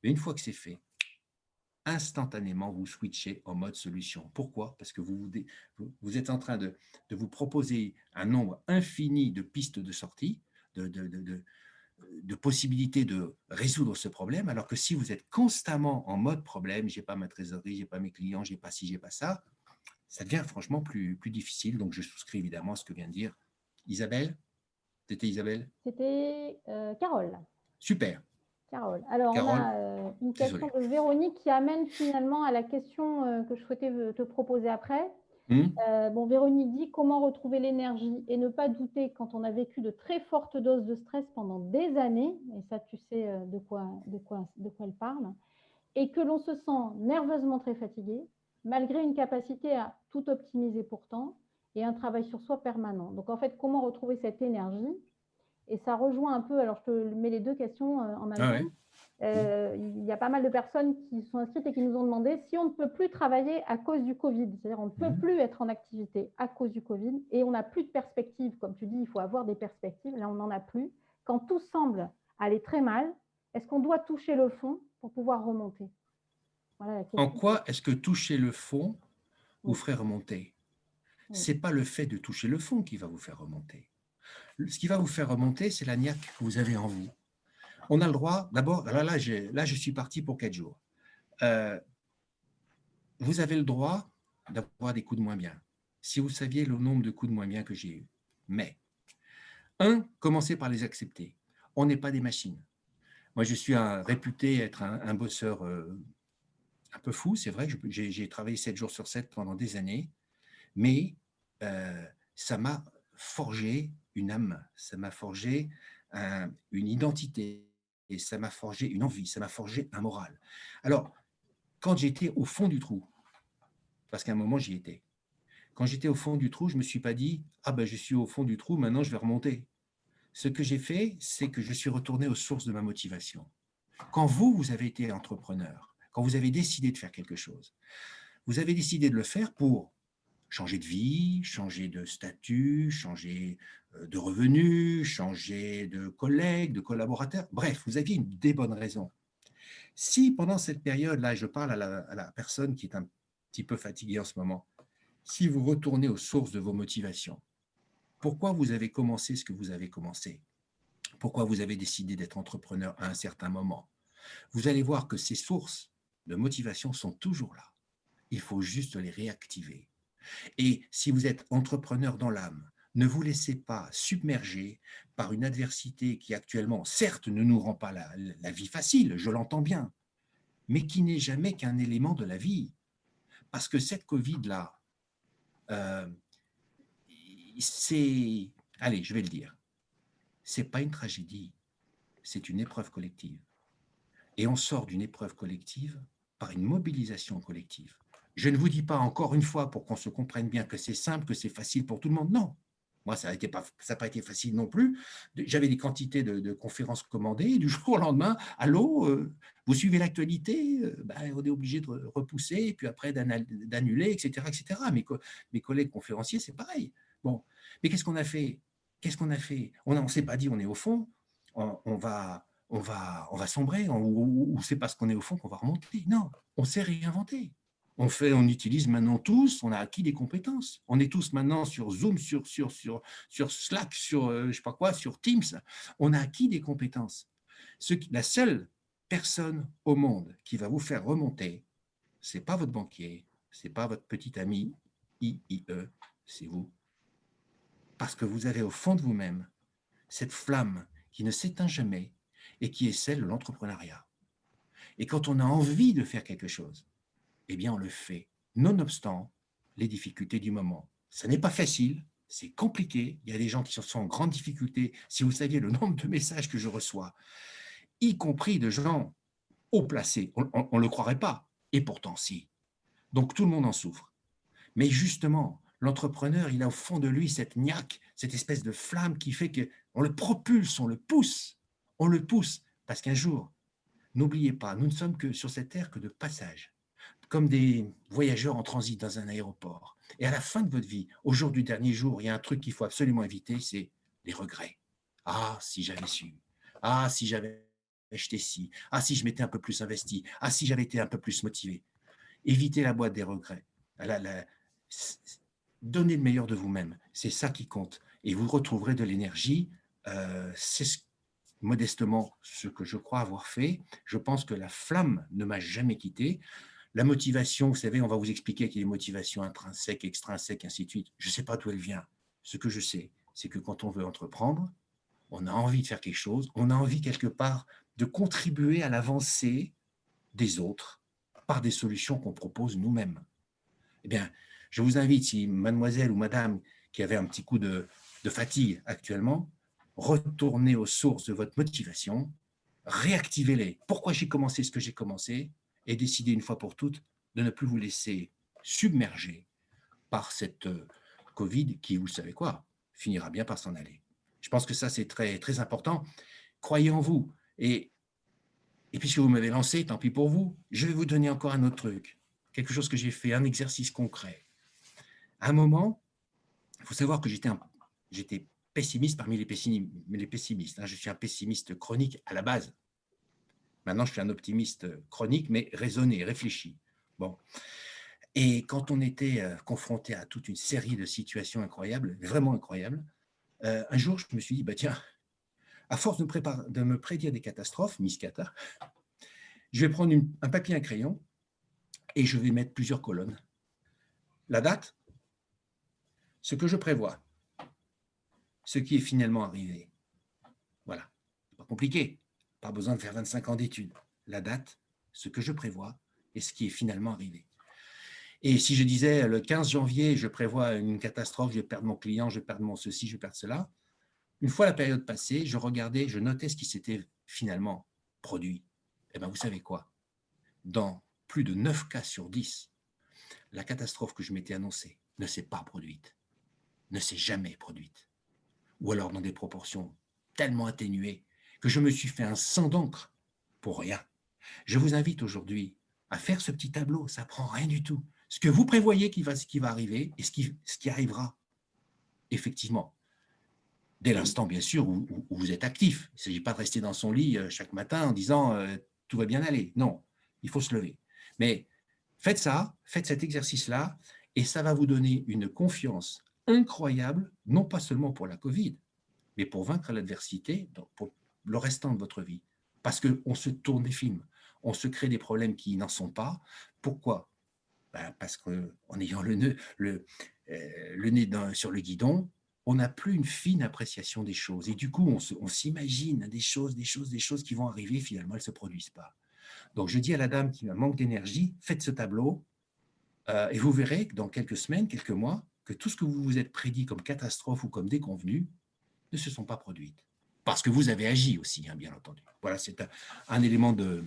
Mais une fois que c'est fait, instantanément, vous switchez en mode solution. Pourquoi? Parce que vous êtes en train de vous proposer un nombre infini de pistes de sortie, de possibilités de résoudre ce problème, alors que si vous êtes constamment en mode problème, j'ai pas ma trésorerie, j'ai pas mes clients, j'ai pas ci, j'ai pas ça, ça devient franchement plus difficile. Donc, je souscris évidemment à ce que vient de dire Isabelle. C'était Isabelle? C'était Carole. Super. Carole. Alors, on Carole, a une question désolé. de Véronique qui amène finalement à la question que je souhaitais te proposer après. Véronique dit comment retrouver l'énergie et ne pas douter quand on a vécu de très fortes doses de stress pendant des années, et ça tu sais de quoi elle parle, et que l'on se sent nerveusement très fatigué, malgré une capacité à tout optimiser pourtant, et un travail sur soi permanent. Donc en fait, comment retrouver cette énergie? Et ça rejoint un peu, alors je te mets les deux questions en même temps. Il y a pas mal de personnes qui sont inscrites et qui nous ont demandé si on ne peut plus travailler à cause du Covid, c'est-à-dire on ne peut plus être en activité à cause du Covid et on n'a plus de perspective. Comme tu dis, il faut avoir des perspectives, là on n'en a plus. Quand tout semble aller très mal, est-ce qu'on doit toucher le fond pour pouvoir remonter? Voilà la question. En quoi est-ce que toucher le fond vous ferait remonter? Ce n'est pas le fait de toucher le fond qui va vous faire remonter. Ce qui va vous faire remonter, c'est la niaque que vous avez en vous. On a le droit, d'abord, là, je suis parti pour 4 jours. Vous avez le droit d'avoir des coups de moins bien. Si vous saviez le nombre de coups de moins bien que j'ai eu. Mais, commencez par les accepter. On n'est pas des machines. Moi, je suis réputé être un bosseur un peu fou, c'est vrai, j'ai travaillé 7 jours sur 7 pendant des années, mais ça m'a forgé une âme, ça m'a forgé une identité, et ça m'a forgé une envie, ça m'a forgé un moral. Alors, quand j'étais au fond du trou, parce qu'à un moment j'y étais, quand j'étais au fond du trou, je ne me suis pas dit « Ah ben je suis au fond du trou, maintenant je vais remonter ». Ce que j'ai fait, c'est que je suis retourné aux sources de ma motivation. Quand vous avez été entrepreneur, quand vous avez décidé de faire quelque chose, vous avez décidé de le faire pour changer de vie, changer de statut, changer de revenus, changer de collègues, de collaborateurs. Bref, vous aviez des bonnes raisons. Si pendant cette période-là, je parle à la personne qui est un petit peu fatiguée en ce moment, si vous retournez aux sources de vos motivations, pourquoi vous avez commencé ce que vous avez commencé? Pourquoi vous avez décidé d'être entrepreneur à un certain moment? Vous allez voir que ces sources de motivation sont toujours là. Il faut juste les réactiver. Et si vous êtes entrepreneur dans l'âme, ne vous laissez pas submerger par une adversité qui actuellement, certes, ne nous rend pas la vie facile, je l'entends bien, mais qui n'est jamais qu'un élément de la vie. Parce que cette Covid-là, c'est, allez, je vais le dire, c'est pas une tragédie, c'est une épreuve collective. Et on sort d'une épreuve collective par une mobilisation collective. Je ne vous dis pas encore une fois pour qu'on se comprenne bien que c'est simple, que c'est facile pour tout le monde. Non. Moi, ça n'a pas été facile non plus. J'avais des quantités de conférences commandées et du jour au lendemain, allô, vous suivez l'actualité, on est obligé de repousser et puis après d'annuler, etc., etc. Mes collègues conférenciers, c'est pareil. Bon, mais qu'est-ce qu'on a fait? Qu'est-ce qu'on a fait? On ne s'est pas dit on est au fond, on va sombrer, ou c'est parce qu'on est au fond qu'on va remonter. Non, on s'est réinventé. On utilise maintenant tous, on a acquis des compétences. On est tous maintenant sur Zoom, sur Slack, sur je sais pas quoi, sur Teams. On a acquis des compétences. La seule personne au monde qui va vous faire remonter, c'est pas votre banquier, c'est pas votre petit ami IIE, c'est vous. Parce que vous avez au fond de vous-même cette flamme qui ne s'éteint jamais et qui est celle de l'entrepreneuriat. Et quand on a envie de faire quelque chose, eh bien on le fait, nonobstant les difficultés du moment. Ça n'est pas facile, c'est compliqué, il y a des gens qui sont en grande difficulté. Si vous saviez le nombre de messages que je reçois, y compris de gens haut placés, on ne le croirait pas, et pourtant si. Donc tout le monde en souffre. Mais justement, l'entrepreneur, il a au fond de lui cette niaque, cette espèce de flamme qui fait qu'on le propulse, on le pousse, parce qu'un jour, n'oubliez pas, nous ne sommes que sur cette terre que de passage, comme des voyageurs en transit dans un aéroport. Et à la fin de votre vie, au jour du dernier jour, il y a un truc qu'il faut absolument éviter, c'est les regrets. Ah, si j'avais su. Ah, si j'avais acheté ci. Ah, si je m'étais un peu plus investi. Ah, si j'avais été un peu plus motivé. Évitez la boîte des regrets. Donnez le meilleur de vous-même. C'est ça qui compte. Et vous retrouverez de l'énergie. C'est modestement ce que je crois avoir fait. Je pense que la flamme ne m'a jamais quitté. La motivation, vous savez, on va vous expliquer qu'il y a des motivations intrinsèques, extrinsèques, ainsi de suite. Je ne sais pas d'où elle vient. Ce que je sais, c'est que quand on veut entreprendre, on a envie de faire quelque chose, on a envie quelque part de contribuer à l'avancée des autres par des solutions qu'on propose nous-mêmes. Eh bien, je vous invite, si mademoiselle ou madame qui avait un petit coup de fatigue actuellement, retournez aux sources de votre motivation, réactivez-les. Pourquoi j'ai commencé ce que j'ai commencé et décidez une fois pour toutes de ne plus vous laisser submerger par cette Covid qui, vous savez quoi, finira bien par s'en aller. Je pense que ça, c'est très, très important. Croyez en vous. Et puisque vous m'avez lancé, tant pis pour vous, je vais vous donner encore un autre truc. Quelque chose que j'ai fait, un exercice concret. À un moment, il faut savoir que j'étais pessimiste parmi les pessimistes. Hein. Je suis un pessimiste chronique à la base. Maintenant, je suis un optimiste chronique, mais raisonné, réfléchi. Bon. Et quand on était confronté à toute une série de situations incroyables, vraiment incroyables, un jour, je me suis dit, tiens, à force de me prédire des catastrophes, Miss Cata, je vais prendre un papier et un crayon et je vais mettre plusieurs colonnes. La date, ce que je prévois, ce qui est finalement arrivé. Voilà, c'est pas compliqué, pas besoin de faire 25 ans d'études. La date, ce que je prévois et ce qui est finalement arrivé. Et si je disais le 15 janvier, je prévois une catastrophe, je vais perdre mon client, je vais perdre mon ceci, je vais perdre cela, une fois la période passée, je regardais, je notais ce qui s'était finalement produit. Eh bien, vous savez quoi? Dans plus de 9 cas sur 10, la catastrophe que je m'étais annoncée ne s'est pas produite, ne s'est jamais produite. Ou alors dans des proportions tellement atténuées que je me suis fait un sang d'encre pour rien. Je vous invite aujourd'hui à faire ce petit tableau, ça ne prend rien du tout. Ce que vous prévoyez qui va arriver et ce qui arrivera, effectivement. Dès l'instant, bien sûr, où vous êtes actif. Il ne s'agit pas de rester dans son lit chaque matin en disant tout va bien aller. Non, il faut se lever. Mais faites ça, faites cet exercice-là, et ça va vous donner une confiance incroyable, non pas seulement pour la Covid, mais pour vaincre l'adversité pour le restant de votre vie. Parce qu'on se tourne des films, on se crée des problèmes qui n'en sont pas. Pourquoi? Parce qu'en ayant le nez sur le guidon, on n'a plus une fine appréciation des choses. Et du coup, on s'imagine des choses qui vont arriver, finalement, elles ne se produisent pas. Donc, je dis à la dame qui manque d'énergie, faites ce tableau et vous verrez que dans quelques semaines, quelques mois, que tout ce que vous vous êtes prédit comme catastrophe ou comme déconvenu ne se sont pas produites. Parce que vous avez agi aussi, hein, bien entendu. Voilà, c'est un élément de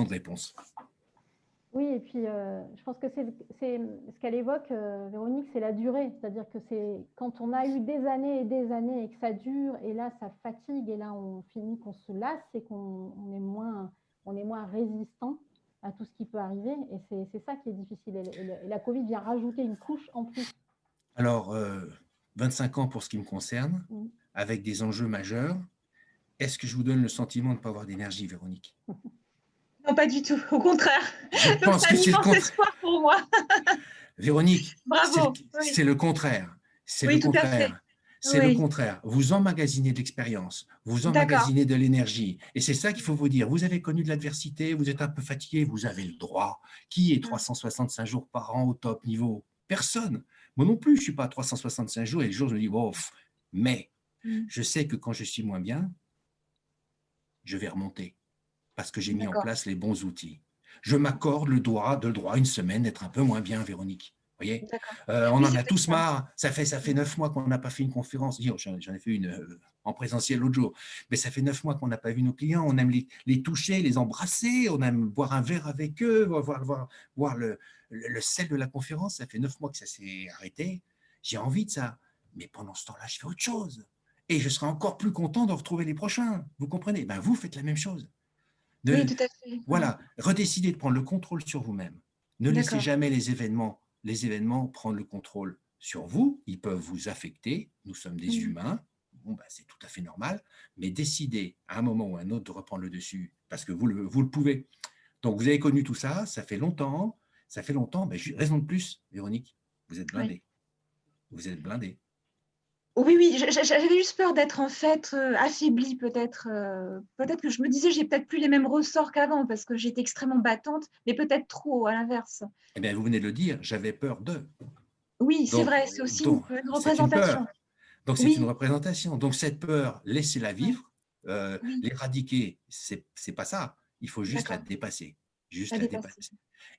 réponse. Oui, et puis je pense que c'est ce qu'elle évoque, Véronique, c'est la durée. C'est-à-dire que c'est quand on a eu des années et que ça dure, et là, ça fatigue, et là, on finit qu'on se lasse et qu'on est moins résistant à tout ce qui peut arriver. Et c'est ça qui est difficile. Et la Covid vient rajouter une couche en plus. Alors, 25 ans pour ce qui me concerne, avec des enjeux majeurs. Est-ce que je vous donne le sentiment de ne pas avoir d'énergie, Véronique? Non, pas du tout. Au contraire. Je Donc, pense c'est que un c'est le immense contraire. espoir pour moi. Véronique, Bravo. c'est le contraire. C'est le Oui, tout à fait. contraire. C'est le contraire. Vous emmagasinez de l'expérience, vous D'accord. emmagasinez de l'énergie. Et c'est ça qu'il faut vous dire. Vous avez connu de l'adversité, vous êtes un peu fatigué, vous avez le droit. Qui est 365 jours par an au top niveau? Personne. Moi non plus, je ne suis pas à 365 jours et les jours, je me dis, wow, mais je sais que quand je suis moins bien, je vais remonter parce que j'ai mis en place les bons outils. Je m'accorde le droit une semaine d'être un peu moins bien, Véronique. Vous voyez, on en a tous marre. Ça fait 9 mois qu'on n'a pas fait une conférence. J'en ai fait une en présentiel l'autre jour. Mais ça fait 9 mois qu'on n'a pas vu nos clients. On aime les toucher, les embrasser. On aime boire un verre avec eux, voir le sel de la conférence. Ça fait 9 mois que ça s'est arrêté. J'ai envie de ça. Mais pendant ce temps-là, je fais autre chose. Et je serai encore plus content de retrouver les prochains. Vous comprenez? Ben, vous faites la même chose. Oui, tout à fait. Voilà, redécidez de prendre le contrôle sur vous-même. Ne laissez jamais les événements prendre le contrôle sur vous. Ils peuvent vous affecter. Nous sommes des humains. Bon, ben, c'est tout à fait normal. Mais décidez à un moment ou à un autre de reprendre le dessus parce que vous le pouvez. Donc, vous avez connu tout ça. Ça fait longtemps. Ben, raison de plus, Véronique. Vous êtes blindé. Vous êtes blindé. Oui, j'avais juste peur d'être en fait affaiblie peut-être. Peut-être que je me disais, j'ai peut-être plus les mêmes ressorts qu'avant parce que j'étais extrêmement battante, mais peut-être trop à l'inverse. Eh bien, vous venez de le dire, j'avais peur d'eux. Oui, c'est vrai, c'est aussi une c'est une représentation. peur. Donc, c'est une représentation. Donc, cette peur, laissez-la vivre. L'éradiquer, c'est pas ça. Il faut juste la dépasser. Juste la dépasser.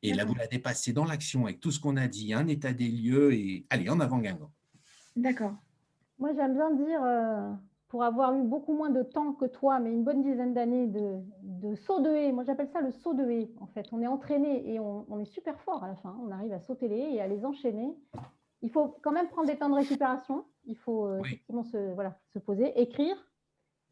Et là, vous la dépassez dans l'action avec tout ce qu'on a dit, un état des lieux et allez, en avant, Guingamp. D'accord. Moi, j'aime bien dire, pour avoir eu beaucoup moins de temps que toi, mais une bonne dizaine d'années de saut de haie. Moi, j'appelle ça le saut de haie, en fait. On est entraîné et on est super fort à la fin. On arrive à sauter les haies et à les enchaîner. Il faut quand même prendre des temps de récupération. Il faut effectivement se poser, écrire.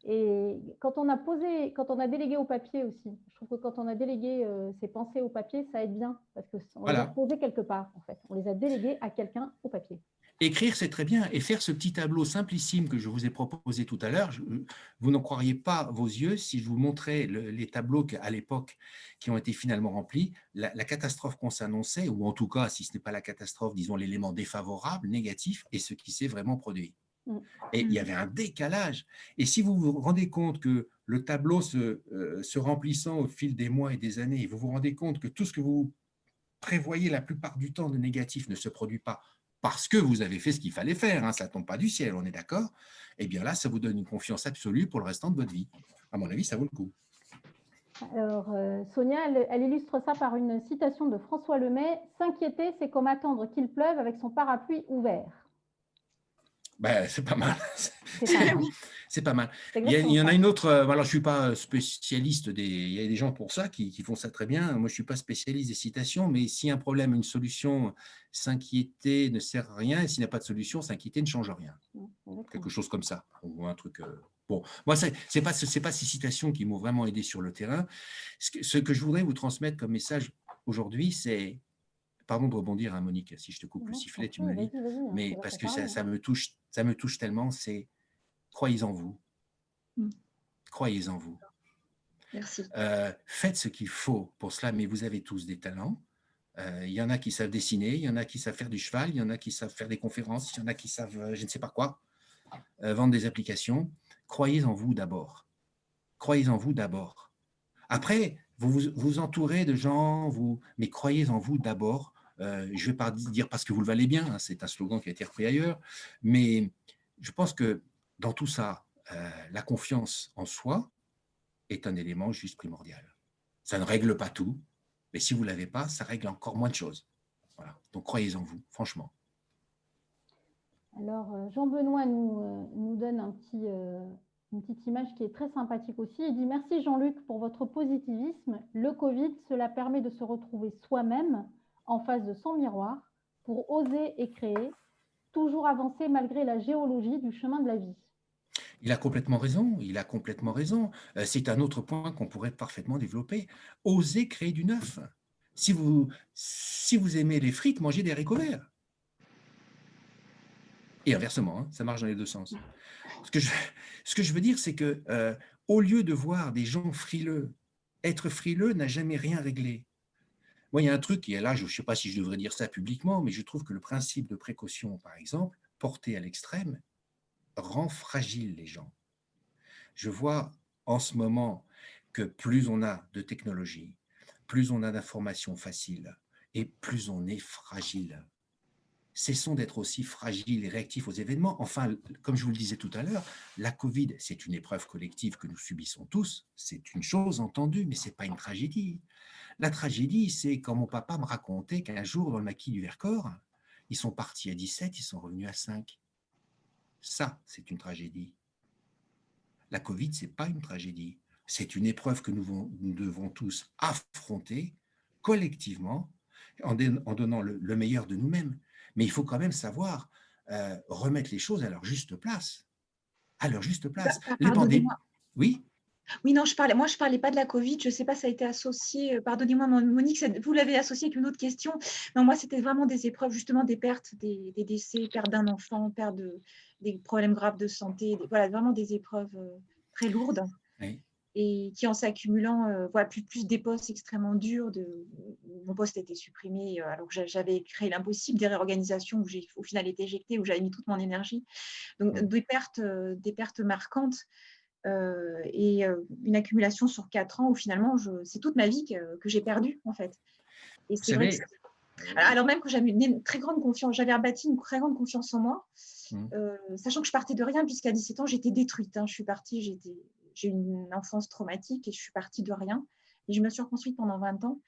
Et quand on a délégué au papier aussi, je trouve que quand on a délégué ses pensées au papier, ça aide bien parce qu'on les a posées quelque part, en fait. On les a déléguées à quelqu'un au papier. Écrire, c'est très bien. Et faire ce petit tableau simplissime que je vous ai proposé tout à l'heure, vous n'en croiriez pas vos yeux si je vous montrais les tableaux à l'époque qui ont été finalement remplis, la catastrophe qu'on s'annonçait, ou en tout cas, si ce n'est pas la catastrophe, disons l'élément défavorable, négatif, et ce qui s'est vraiment produit. Et il y avait un décalage. Et si vous vous rendez compte que le tableau se remplissant au fil des mois et des années, vous vous rendez compte que tout ce que vous prévoyez la plupart du temps de négatif ne se produit pas parce que vous avez fait ce qu'il fallait faire, hein, ça ne tombe pas du ciel, on est d'accord, eh bien là, ça vous donne une confiance absolue pour le restant de votre vie. À mon avis, ça vaut le coup. Alors, Sonia, elle illustre ça par une citation de François Lemay. « S'inquiéter, c'est comme attendre qu'il pleuve avec son parapluie ouvert. » Ben, c'est pas mal. C'est pas mal. Il y en a une autre. Alors, je ne suis pas spécialiste il y a des gens pour ça qui font ça très bien. Moi, je ne suis pas spécialiste des citations, mais s'il y a un problème, une solution, s'inquiéter ne sert à rien. Et s'il n'y a pas de solution, s'inquiéter ne change rien. Quelque chose comme ça. Ou un truc. Bon, moi, c'est pas ces citations qui m'ont vraiment aidé sur le terrain. Ce que je voudrais vous transmettre comme message aujourd'hui, c'est. Pardon de rebondir, hein, Monique, si je te coupe le sifflet, tu me le dis, mais parce que ça me touche tellement, c'est croyez en vous. Croyez en vous. Merci. Faites ce qu'il faut pour cela, mais vous avez tous des talents. Il y en a qui savent dessiner, il y en a qui savent faire du cheval, il y en a qui savent faire des conférences, il y en a qui savent, je ne sais pas quoi, vendre des applications. Croyez en vous d'abord. Croyez en vous d'abord. Après, vous entourez de gens, mais croyez en vous d'abord. Je ne vais pas dire parce que vous le valez bien, hein, c'est un slogan qui a été repris ailleurs, mais je pense que dans tout ça, la confiance en soi est un élément juste primordial. Ça ne règle pas tout, mais si vous ne l'avez pas, ça règle encore moins de choses. Voilà. Donc, croyez en vous, franchement. Alors, Jean-Benoît nous donne une petite image qui est très sympathique aussi. Il dit « Merci Jean-Luc pour votre positivisme. Le Covid, cela permet de se retrouver soi-même en face de son miroir pour oser et créer, toujours avancer malgré la géologie du chemin de la vie. » Il a complètement raison, il a complètement raison. C'est un autre point qu'on pourrait parfaitement développer. Osez créer du neuf. Si vous aimez les frites, mangez des haricots verts. Et inversement, hein, ça marche dans les deux sens. Ce que je veux dire, c'est que au lieu de voir des gens frileux, être frileux n'a jamais rien réglé. Moi, il y a un truc, et là, je ne sais pas si je devrais dire ça publiquement, mais je trouve que le principe de précaution, par exemple, porté à l'extrême, rend fragile les gens. Je vois en ce moment que plus on a de technologie, plus on a d'informations faciles, et plus on est fragile. Cessons d'être aussi fragiles et réactifs aux événements. Enfin, comme je vous le disais tout à l'heure, la Covid, c'est une épreuve collective que nous subissons tous. C'est une chose entendue, mais ce n'est pas une tragédie. La tragédie, c'est quand mon papa me racontait qu'un jour, dans le maquis du Vercors, ils sont partis à 17, ils sont revenus à 5. Ça, c'est une tragédie. La Covid, ce n'est pas une tragédie. C'est une épreuve que nous devons tous affronter collectivement en donnant le meilleur de nous-mêmes. Mais il faut quand même savoir remettre les choses à leur juste place. À leur juste place. Les pandémies. Oui. Oui, non, je parlais pas de la Covid. Je ne sais pas, ça a été associé, pardonnez-moi Monique, vous l'avez associé avec une autre question. Non, moi, c'était vraiment des épreuves, justement des pertes, des décès, perte d'un enfant, des problèmes graves de santé, voilà, vraiment des épreuves très lourdes. Oui. Et qui, en s'accumulant, voilà, plus des postes extrêmement durs. Mon poste a été supprimé alors que j'avais créé l'impossible, des réorganisations où j'ai au final été éjectée, où j'avais mis toute mon énergie. Donc, des pertes marquantes. Et une accumulation sur 4 ans où finalement, c'est toute ma vie que j'ai perdue, en fait. Et c'est vrai que alors même que j'avais une très grande confiance, j'avais bâti une très grande confiance en moi, sachant que je partais de rien, puisqu'à 17 ans, j'étais détruite. Je suis partie, j'ai eu une enfance traumatique et je suis partie de rien. Et je me suis reconstruite pendant 20 ans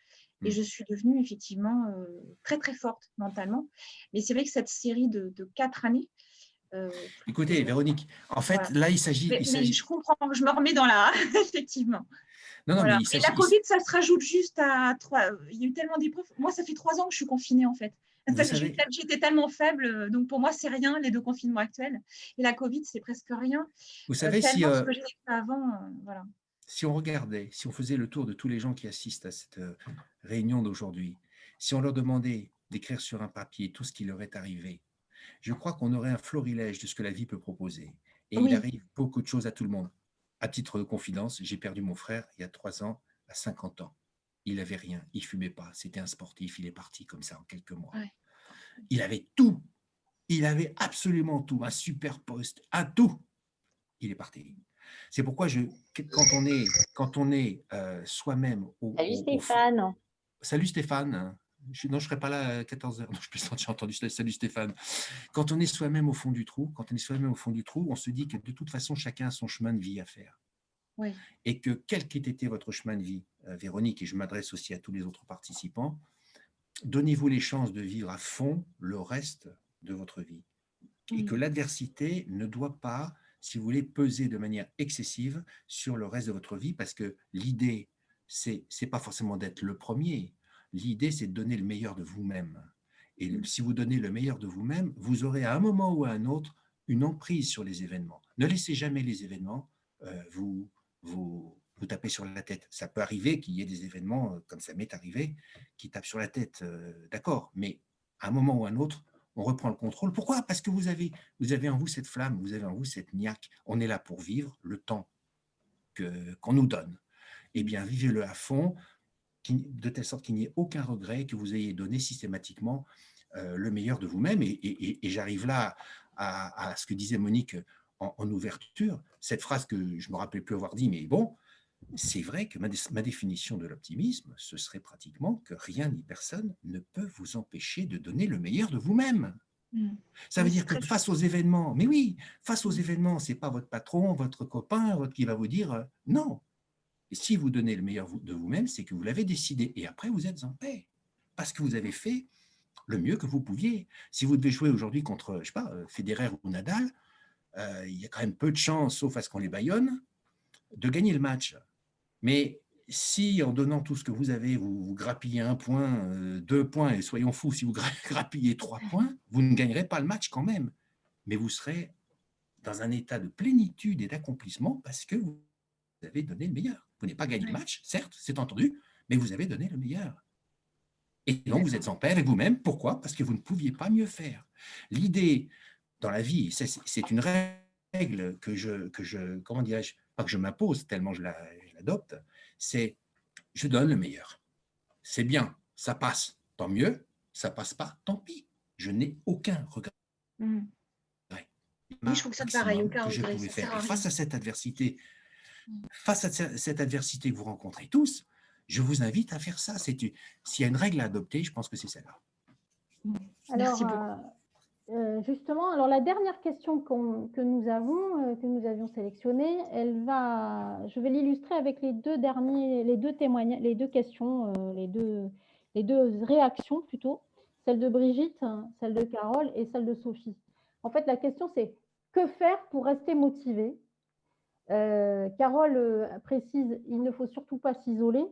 et je suis devenue effectivement très, très forte mentalement. Mais c'est vrai que cette série de 4 années, écoutez, Véronique, en fait, voilà. là, il s'agit… Mais je comprends, je me remets dans la… effectivement. Non, voilà. mais Et la Covid, ça se rajoute juste à 3. Il y a eu tellement d'épreuves. Moi, ça fait 3 ans que je suis confinée, en fait. J'étais tellement faible, donc pour moi, c'est rien, les 2 confinements actuels. Et la Covid, c'est presque rien. Vous savez, tellement ce que j'ai fait avant, voilà. Si on regardait, si on faisait le tour de tous les gens qui assistent à cette réunion d'aujourd'hui, si on leur demandait d'écrire sur un papier tout ce qui leur est arrivé, je crois qu'on aurait un florilège de ce que la vie peut proposer. Et il arrive beaucoup de choses à tout le monde. À titre de confidence, j'ai perdu mon frère il y a 3 ans, à 50 ans. Il n'avait rien, il ne fumait pas, c'était un sportif, il est parti comme ça en quelques mois. Ouais. Il avait tout, il avait absolument tout, un super poste, un tout. Il est parti. C'est pourquoi quand on est soi-même Salut Stéphane. Salut Stéphane. Je ne serai pas là à 14h. Non, je plaisante, j'ai entendu salut Stéphane. Quand on est soi-même au fond du trou, on se dit que de toute façon, chacun a son chemin de vie à faire. Oui. Et que quel qu'ait été votre chemin de vie, Véronique, et je m'adresse aussi à tous les autres participants, donnez-vous les chances de vivre à fond le reste de votre vie. Et que l'adversité ne doit pas, si vous voulez, peser de manière excessive sur le reste de votre vie, parce que l'idée, c'est pas forcément d'être le premier. L'idée, c'est de donner le meilleur de vous-même. Et si vous donnez le meilleur de vous-même, vous aurez à un moment ou à un autre une emprise sur les événements. Ne laissez jamais les événements vous taper sur la tête. Ça peut arriver qu'il y ait des événements, comme ça m'est arrivé, qui tapent sur la tête, d'accord, mais à un moment ou à un autre, on reprend le contrôle. Pourquoi ? Parce que vous avez en vous cette flamme, vous avez en vous cette niaque. On est là pour vivre le temps qu'on nous donne. Eh bien, vivez-le à fond, de telle sorte qu'il n'y ait aucun regret, que vous ayez donné systématiquement le meilleur de vous-même. Et j'arrive là à ce que disait Monique en ouverture, cette phrase que je ne me rappelle plus avoir dit, mais bon, c'est vrai que ma définition de l'optimisme, ce serait pratiquement que rien ni personne ne peut vous empêcher de donner le meilleur de vous-même. Ça veut dire que face aux événements, mais oui, face aux événements, ce n'est pas votre patron, votre copain, qui va vous dire non. Et si vous donnez le meilleur de vous-même, c'est que vous l'avez décidé. Et après, vous êtes en paix. Parce que vous avez fait le mieux que vous pouviez. Si vous devez jouer aujourd'hui contre, je sais pas, Federer ou Nadal, il y a quand même peu de chances, sauf à ce qu'on les bâillonne, de gagner le match. Mais si en donnant tout ce que vous avez, vous grappillez 1 point, 2 points, et soyons fous, si vous grappillez 3 points, vous ne gagnerez pas le match quand même. Mais vous serez dans un état de plénitude et d'accomplissement parce que vous avez donné le meilleur. Vous n'avez pas gagné le match, certes, c'est entendu, mais vous avez donné le meilleur. Et donc, vous êtes en paix avec vous-même. Pourquoi? Parce que vous ne pouviez pas mieux faire. L'idée dans la vie, c'est une règle que je comment dirais-je, pas que je m'impose tellement je l'adopte, c'est je donne le meilleur. C'est bien, ça passe, tant mieux, ça passe pas, tant pis. Je n'ai aucun regret. Oui, je fonctionne pareil, aucun que je regret, pouvais ça sert faire. à Et rien. face à cette adversité que vous rencontrez tous, je vous invite à faire ça. S'il y a une règle à adopter, je pense que c'est celle-là. Merci Alors, beaucoup. justement, alors la dernière question que nous avions sélectionnée, je vais l'illustrer avec les deux témoignages, les deux questions, les deux réactions plutôt, celle de Brigitte, celle de Carole et celle de Sophie. En fait, la question c'est que faire pour rester motivé? Carole précise, il ne faut surtout pas s'isoler.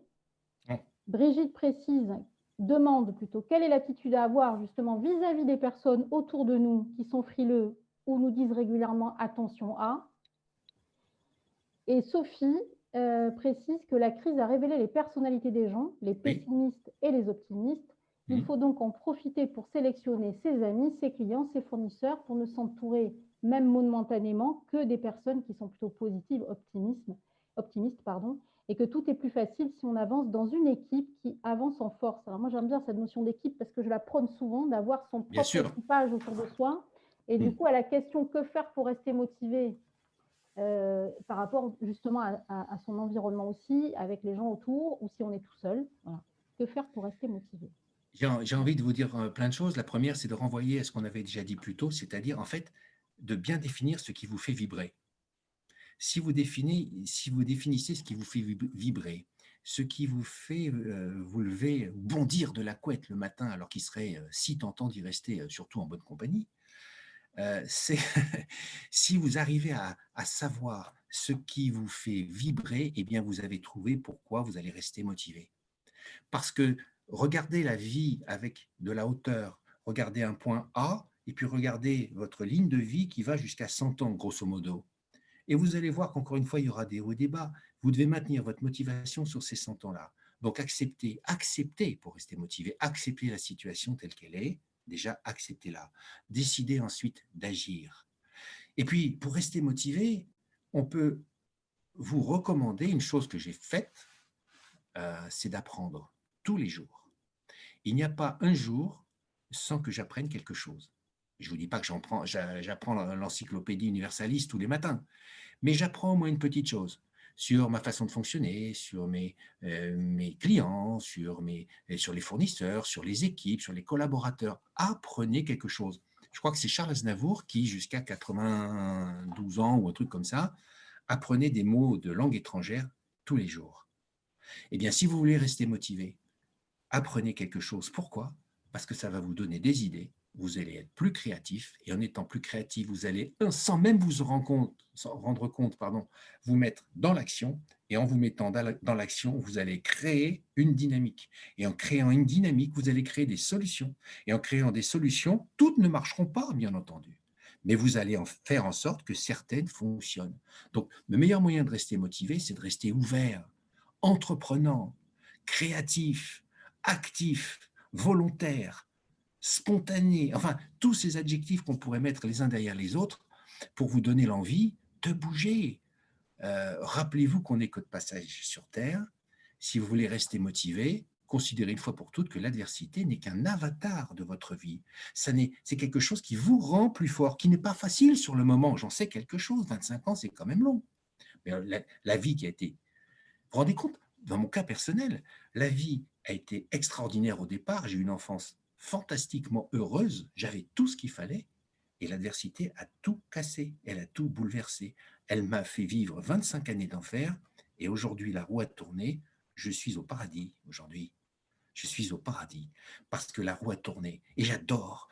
Brigitte précise, demande plutôt, quelle est l'attitude à avoir justement vis-à-vis des personnes autour de nous qui sont frileux ou nous disent régulièrement attention à. Et Sophie précise que la crise a révélé les personnalités des gens, les pessimistes et les optimistes. Il faut donc en profiter pour sélectionner ses amis, ses clients, ses fournisseurs pour ne s'entourer, même momentanément, que des personnes qui sont plutôt positives, optimistes, et que tout est plus facile si on avance dans une équipe qui avance en force. Alors moi, j'aime bien cette notion d'équipe parce que je la prône souvent, d'avoir son propre équipage autour de soi. Et du coup, à la question que faire pour rester motivé par rapport justement à son environnement aussi, avec les gens autour, ou si on est tout seul, voilà. Que faire pour rester motivé? J'ai envie de vous dire plein de choses. La première, c'est de renvoyer à ce qu'on avait déjà dit plus tôt, c'est-à-dire en fait de bien définir ce qui vous fait vibrer. Si vous définissez ce qui vous fait vibrer, ce qui vous fait vous lever, bondir de la couette le matin, alors qu'il serait si tentant d'y rester, surtout en bonne compagnie, si vous arrivez à savoir ce qui vous fait vibrer, eh bien vous avez trouvé pourquoi vous allez rester motivé. Parce que regardez la vie avec de la hauteur, regardez un point A, et puis regardez votre ligne de vie qui va jusqu'à 100 ans, grosso modo. Et vous allez voir qu'encore une fois, il y aura des hauts et des bas. Vous devez maintenir votre motivation sur ces 100 ans-là. Donc acceptez pour rester motivé, acceptez la situation telle qu'elle est, déjà acceptez-la. Décidez ensuite d'agir. Et puis, pour rester motivé, on peut vous recommander une chose que j'ai faite, c'est d'apprendre tous les jours. Il n'y a pas un jour sans que j'apprenne quelque chose. Je ne vous dis pas que j'apprends l'encyclopédie universaliste tous les matins, mais j'apprends au moins une petite chose sur ma façon de fonctionner, sur mes clients, sur les fournisseurs, sur les équipes, sur les collaborateurs. Apprenez quelque chose. Je crois que c'est Charles Aznavour qui, jusqu'à 92 ans ou un truc comme ça, apprenait des mots de langue étrangère tous les jours. Eh bien, si vous voulez rester motivé, apprenez quelque chose. Pourquoi? Parce que ça va vous donner des idées, vous allez être plus créatif, et en étant plus créatif, vous allez, sans même vous rendre compte, vous mettre dans l'action, et en vous mettant dans l'action, vous allez créer une dynamique. Et en créant une dynamique, vous allez créer des solutions. Et en créant des solutions, toutes ne marcheront pas, bien entendu. Mais vous allez faire en sorte que certaines fonctionnent. Donc, le meilleur moyen de rester motivé, c'est de rester ouvert, entreprenant, créatif, actif, volontaire, spontané, enfin, tous ces adjectifs qu'on pourrait mettre les uns derrière les autres pour vous donner l'envie de bouger. Rappelez-vous qu'on n'est que de passage sur Terre. Si vous voulez rester motivé, considérez une fois pour toutes que l'adversité n'est qu'un avatar de votre vie. C'est quelque chose qui vous rend plus fort, qui n'est pas facile sur le moment. J'en sais quelque chose, 25 ans, c'est quand même long. Mais la vie qui a été... Vous vous rendez compte? Dans mon cas personnel, la vie a été extraordinaire au départ. J'ai eu une enfance fantastiquement heureuse. J'avais tout ce qu'il fallait. Et l'adversité a tout cassé. Elle a tout bouleversé. Elle m'a fait vivre 25 années d'enfer. Et aujourd'hui, la roue a tourné. Je suis au paradis aujourd'hui. Je suis au paradis parce que la roue a tourné. Et j'adore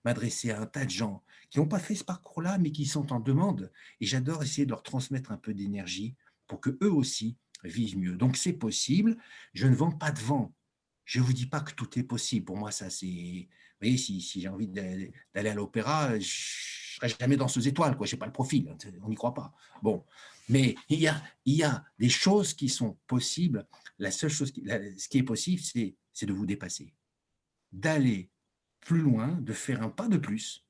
m'adresser à un tas de gens qui n'ont pas fait ce parcours-là, mais qui sont en demande. Et j'adore essayer de leur transmettre un peu d'énergie pour que eux aussi vivent mieux. Donc, c'est possible. Je ne vends pas de vent. Je ne vous dis pas que tout est possible. Pour moi, ça, c'est… Vous voyez, si j'ai envie d'aller à l'opéra, je ne serai jamais danseuse étoile, quoi. Je n'ai pas le profil. On n'y croit pas. Bon. Mais il y a des choses qui sont possibles. La seule chose, ce qui est possible, c'est de vous dépasser, d'aller plus loin, de faire un pas de plus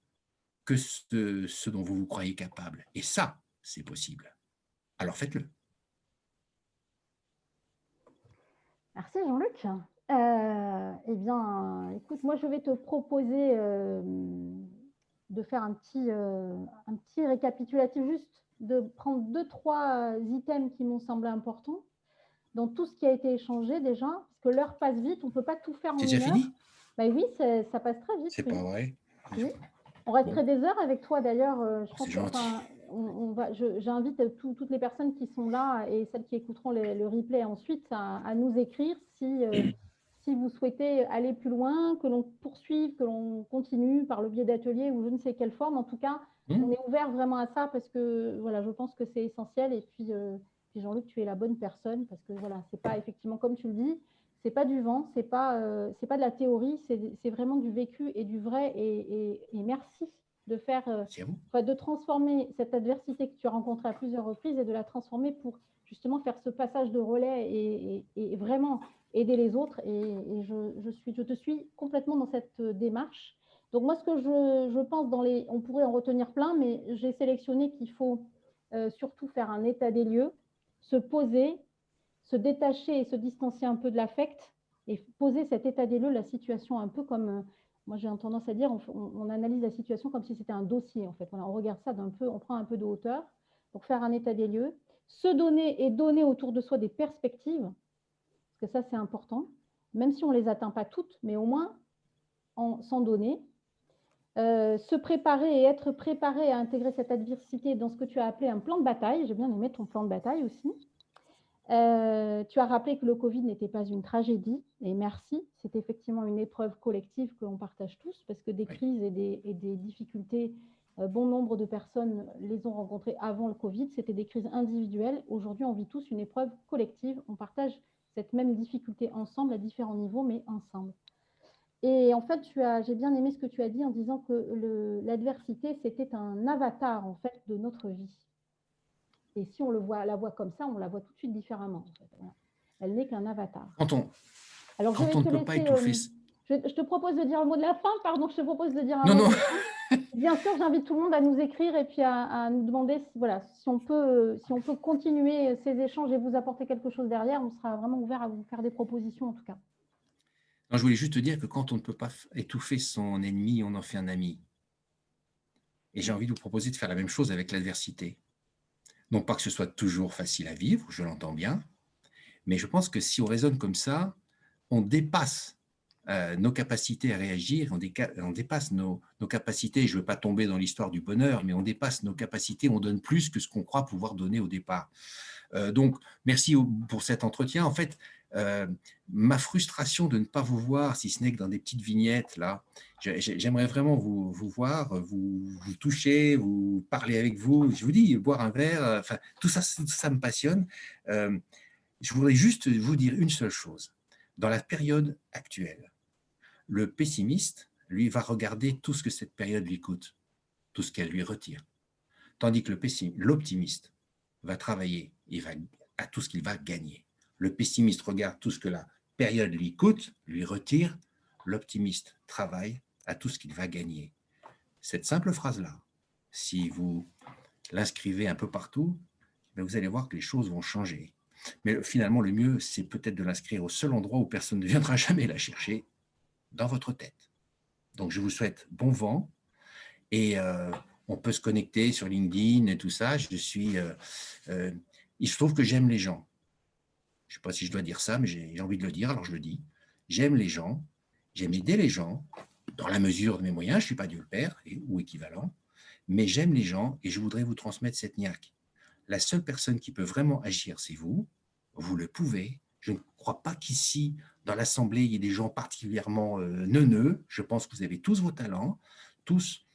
que ce dont vous vous croyez capable. Et ça, c'est possible. Alors faites-le. Merci Jean-Luc. Eh bien, écoute, moi je vais te proposer de faire un petit récapitulatif, juste de prendre 2-3 items qui m'ont semblé importants dans tout ce qui a été échangé déjà, parce que l'heure passe vite, on ne peut pas tout faire en C'est déjà 1 heure. fini? Ben oui, ça passe très vite. C'est Oui. pas vrai. Oui. On resterait Bon. des heures avec toi d'ailleurs. Je pense C'est gentil. j'invite toutes les personnes qui sont là et celles qui écouteront le replay ensuite à nous écrire si vous souhaitez aller plus loin, que l'on poursuive, que l'on continue par le biais d'ateliers ou je ne sais quelle forme. En tout cas, on est ouvert vraiment à ça parce que voilà, je pense que c'est essentiel. Et puis Jean-Luc, tu es la bonne personne parce que voilà, c'est pas effectivement comme tu le dis, c'est pas du vent, c'est pas de la théorie, c'est vraiment du vécu et du vrai. Et merci de faire, de transformer cette adversité que tu as rencontrée à plusieurs reprises et de la transformer pour justement faire ce passage de relais et vraiment aider les autres. Et je te suis complètement dans cette démarche. Donc moi, ce que je pense on pourrait en retenir plein, mais j'ai sélectionné qu'il faut surtout faire un état des lieux, se poser, se détacher et se distancier un peu de l'affect et poser cet état des lieux, la situation un peu comme, moi j'ai tendance à dire, on analyse la situation comme si c'était un dossier en fait. Voilà, on regarde ça d'un peu, on prend un peu de hauteur pour faire un état des lieux, se donner et donner autour de soi des perspectives, parce que ça c'est important, même si on ne les atteint pas toutes, mais au moins s'en donner. Se préparer et être préparé à intégrer cette adversité dans ce que tu as appelé un plan de bataille. J'ai bien aimé ton plan de bataille aussi. Tu as rappelé que le Covid n'était pas une tragédie, et merci, c'est effectivement une épreuve collective que l'on partage tous, parce que des crises et des difficultés, bon nombre de personnes les ont rencontrées avant le Covid, c'était des crises individuelles. Aujourd'hui, on vit tous une épreuve collective, on partage cette même difficulté ensemble à différents niveaux, mais ensemble. Et en fait, j'ai bien aimé ce que tu as dit en disant que l'adversité, c'était un avatar en fait de notre vie. Et si on la voit comme ça, on la voit tout de suite différemment. En fait. Voilà. Elle n'est qu'un avatar. Alors, quand on ne peut pas étouffer… Je te propose de dire le mot de la fin, pardon, je te propose de dire un mot de la fin. Bien sûr, j'invite tout le monde à nous écrire et puis à nous demander si on peut continuer ces échanges et vous apporter quelque chose derrière. On sera vraiment ouvert à vous faire des propositions en tout cas. Non, je voulais juste te dire que quand on ne peut pas étouffer son ennemi, on en fait un ami. Et j'ai envie de vous proposer de faire la même chose avec l'adversité. Non pas que ce soit toujours facile à vivre, je l'entends bien, mais je pense que si on raisonne comme ça, on dépasse nos capacités à réagir, on dépasse nos capacités, je ne veux pas tomber dans l'histoire du bonheur, mais on dépasse nos capacités, on donne plus que ce qu'on croit pouvoir donner au départ. Donc, merci pour cet entretien. En fait, ma frustration de ne pas vous voir, si ce n'est que dans des petites vignettes, là, j'aimerais vraiment vous voir, vous toucher, vous parler avec vous. Je vous dis, boire un verre, enfin, tout ça me passionne. Je voudrais juste vous dire une seule chose. Dans la période actuelle, le pessimiste, lui, va regarder tout ce que cette période lui coûte, tout ce qu'elle lui retire. Tandis que l'optimiste va travailler à tout ce qu'il va gagner. Le pessimiste regarde tout ce que la période lui coûte, lui retire. L'optimiste travaille à tout ce qu'il va gagner. Cette simple phrase-là, si vous l'inscrivez un peu partout, vous allez voir que les choses vont changer. Mais finalement, le mieux, c'est peut-être de l'inscrire au seul endroit où personne ne viendra jamais la chercher, dans votre tête. Donc, je vous souhaite bon vent et on peut se connecter sur LinkedIn et tout ça. Il se trouve que j'aime les gens. Je ne sais pas si je dois dire ça, mais j'ai envie de le dire, alors je le dis. J'aime les gens, j'aime aider les gens, dans la mesure de mes moyens, je ne suis pas Dieu le Père ou équivalent, mais j'aime les gens et je voudrais vous transmettre cette niaque. la seule personne qui peut vraiment agir, c'est vous. Vous le pouvez. Je ne crois pas qu'ici, dans l'Assemblée, il y ait des gens particulièrement neuneux. Je pense que vous avez tous vos talents, tous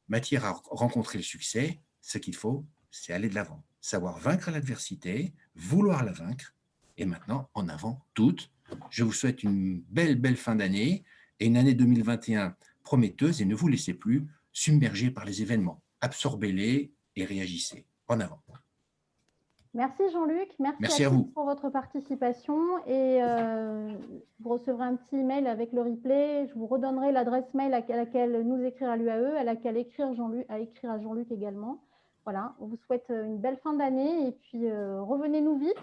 matière à rencontrer le succès. Ce qu'il faut, c'est aller de l'avant. Savoir vaincre l'adversité, vouloir la vaincre. Et maintenant, en avant, toutes. Je vous souhaite une belle fin d'année et une année 2021 prometteuse et ne vous laissez plus submerger par les événements. Absorbez-les et réagissez. En avant. Merci Jean-Luc, merci à vous tous pour votre participation et vous recevrez un petit email avec le replay. Je vous redonnerai l'adresse mail à laquelle nous écrire à l'UAE, à laquelle écrire à Jean-Luc également. Voilà, on vous souhaite une belle fin d'année et puis revenez-nous vite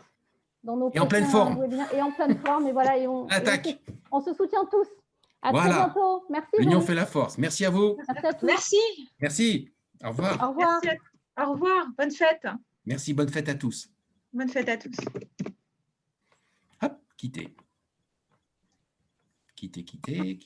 dans nos en pleine forme. webinaires. Et en pleine forme, et voilà, on se soutient tous. À très bientôt. Merci. L'union fait la force. Merci à vous. Merci à tous. Merci. Au revoir. Au revoir. Au revoir. Bonne fête. Merci, bonne fête à tous. Bonne fête à tous. Hop, quittez. Quittez.